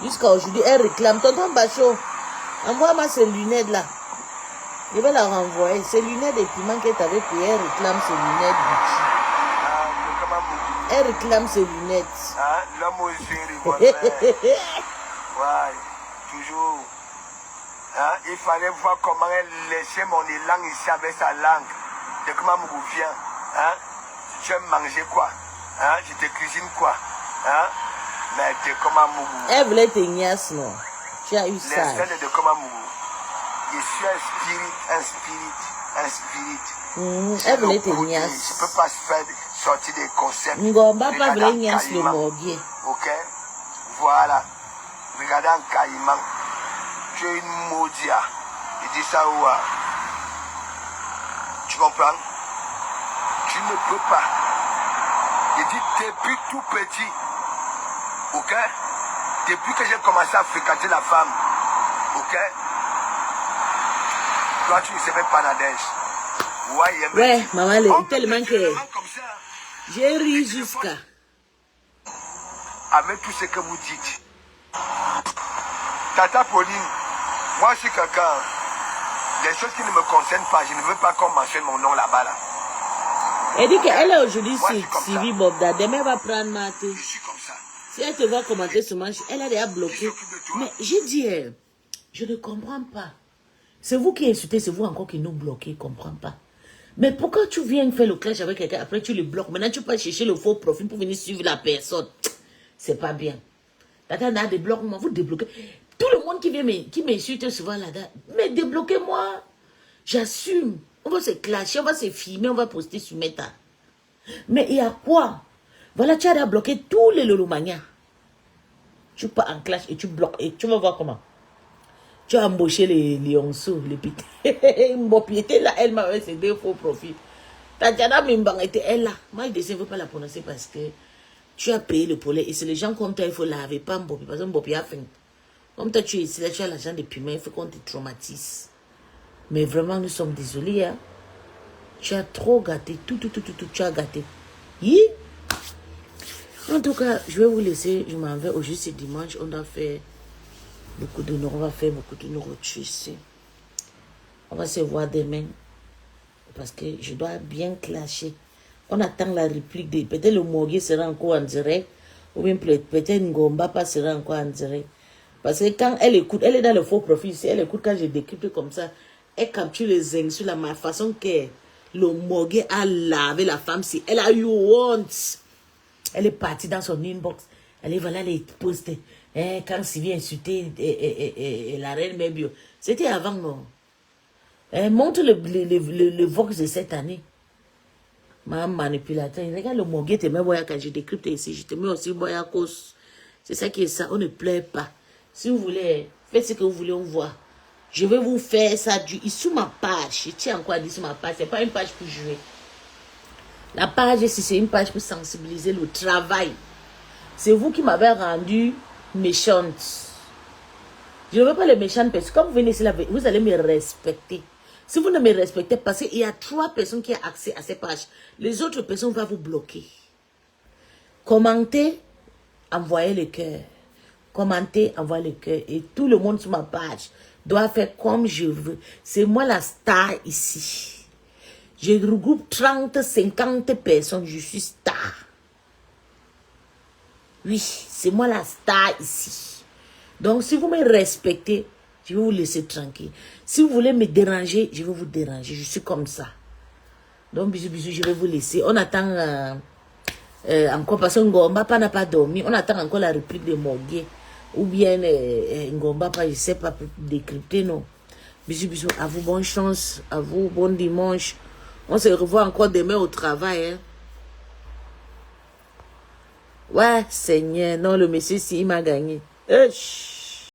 Jusqu'à aujourd'hui, elle réclame. Tonton Bachot, envoie-moi ces lunettes là. Je vais la renvoyer. Ces lunettes des piments qu'elle t'avait payé, elle réclame ces lunettes Gucci. Elle réclame ses lunettes. Hein? L'homme aux yeux, ouais, toujours. Hein? Il fallait voir comment elle laissait mon élan ici avec sa langue. De comment me vient. Hein? Tu aimes manger quoi? Hein? Je te cuisine quoi? Hein? Mais de comment me. Elle voulait te niasse, non? Tu as eu ça. Les de comment me. Je suis un spirit. Elle voulait te niasse. Je ne peux pas faire sortir des concepts. Ngomba pas voulait niasse le morguier. Ok? Voilà. Regardez en caïman. Tu es une maudia. Il dit ça où? Tu comprends? Tu ne peux pas. Il dit depuis tout petit. Ok? Depuis que j'ai commencé à fréquenter la femme. Ok? Toi, tu ne sais même pas nader. Ouais, maman, tellement que j'ai ri jusqu'à. Avec tout ce que vous dites. Tata Pauline, moi je suis quelqu'un. Les choses qui ne me concernent pas, je ne veux pas qu'on mentionne mon nom là-bas. Là. Elle dit qu'elle est aujourd'hui sur Sylvie Bobda. Demain, elle va prendre Maté. Je suis comme ça. Si elle te voit commenter ce match, elle a déjà bloqué. Mais j'ai dit, je ne comprends pas. C'est vous qui insultez, c'est vous encore qui nous bloquez, je ne comprends pas. Mais pourquoi tu viens faire le clash avec quelqu'un, après tu le bloques, maintenant tu peux chercher le faux profil pour venir suivre la personne. C'est pas bien. Tata a des blocs, vous débloquez. Tout le monde qui m'insulte souvent là-dedans, mais débloquez-moi. J'assume. On va se clasher, on va se filmer, on va poster sur Meta. Mais il y a quoi? Voilà, tu as bloqué tous les Lolomania. Tu pars en clash et tu bloques. Et tu vas voir comment. Tu as embauché les lionceaux, les pités. Mbopiété là, elle m'avait ses deux faux profils. Tatiana Mimbang était elle là. Moi, je ne veux pas la prononcer parce que tu as payé le poulet. Et c'est les gens comme toi, il faut laver, pas Mbopi. Parce que Mbopi a faim. Comme toi, tu es ici, là, tu as l'argent des piments, il faut qu'on te traumatise. Mais vraiment, nous sommes désolés. Hein? Tu as trop gâté. Tout, tu as gâté. Hi? En tout cas, je vais vous laisser. Je m'en vais. Aujourd'hui, c'est dimanche. On doit faire beaucoup de nourriture. On va faire beaucoup de nourriture ici. On va se voir demain. Parce que je dois bien clasher. On attend la réplique de... Peut-être le Mogui sera encore en direct. Ou bien peut-être Ngomba pas sera encore en direct. Parce que quand elle écoute, elle est dans le faux profil. Si elle écoute quand je décrypte comme ça, elle capture les insultes de la façon que le Mogui a lavé la femme. Si elle a eu honte. Elle est partie dans son inbox. Elle est voilà les posts. Quand Sylvie a insulté la reine Mébio. C'était avant, non? Montre le Vox de cette année. Ma manipulateur. Regarde le Mogui, te mets quand je décrypte ici. Je te mets aussi boya cause. C'est ça qui est ça. On ne plaît pas. Si vous voulez, faites ce que vous voulez, on voit. Je vais vous faire ça sur ma page. Je tiens encore à dire sur ma page. Ce n'est pas une page pour jouer. La page, si c'est une page pour sensibiliser le travail. C'est vous qui m'avez rendu méchante. Je ne veux pas les méchantes personnes. Quand vous venez ici, vous allez me respecter. Si vous ne me respectez pas, il y a 3 personnes qui ont accès à ces pages. Les autres personnes vont vous bloquer. Commentez, envoyez le cœur. Commentez, envoyez le cœur. Et tout le monde sur ma page doit faire comme je veux. C'est moi la star ici. Je regroupe 30, 50 personnes. Je suis star. Oui, c'est moi la star ici. Donc, si vous me respectez, je vais vous laisser tranquille. Si vous voulez me déranger, je vais vous déranger. Je suis comme ça. Donc, bisous, bisous, je vais vous laisser. On attend encore, parce que Ngomba n'a pas dormi. On attend encore la réplique de Mogué. Ou bien Ngomba, je ne sais pas décrypter, non. Bisous, bisous. À vous, bonne chance. À vous, bon dimanche. On se revoit encore demain au travail. Hein. Ouais, Seigneur. Non, le monsieur, si, il m'a gagné.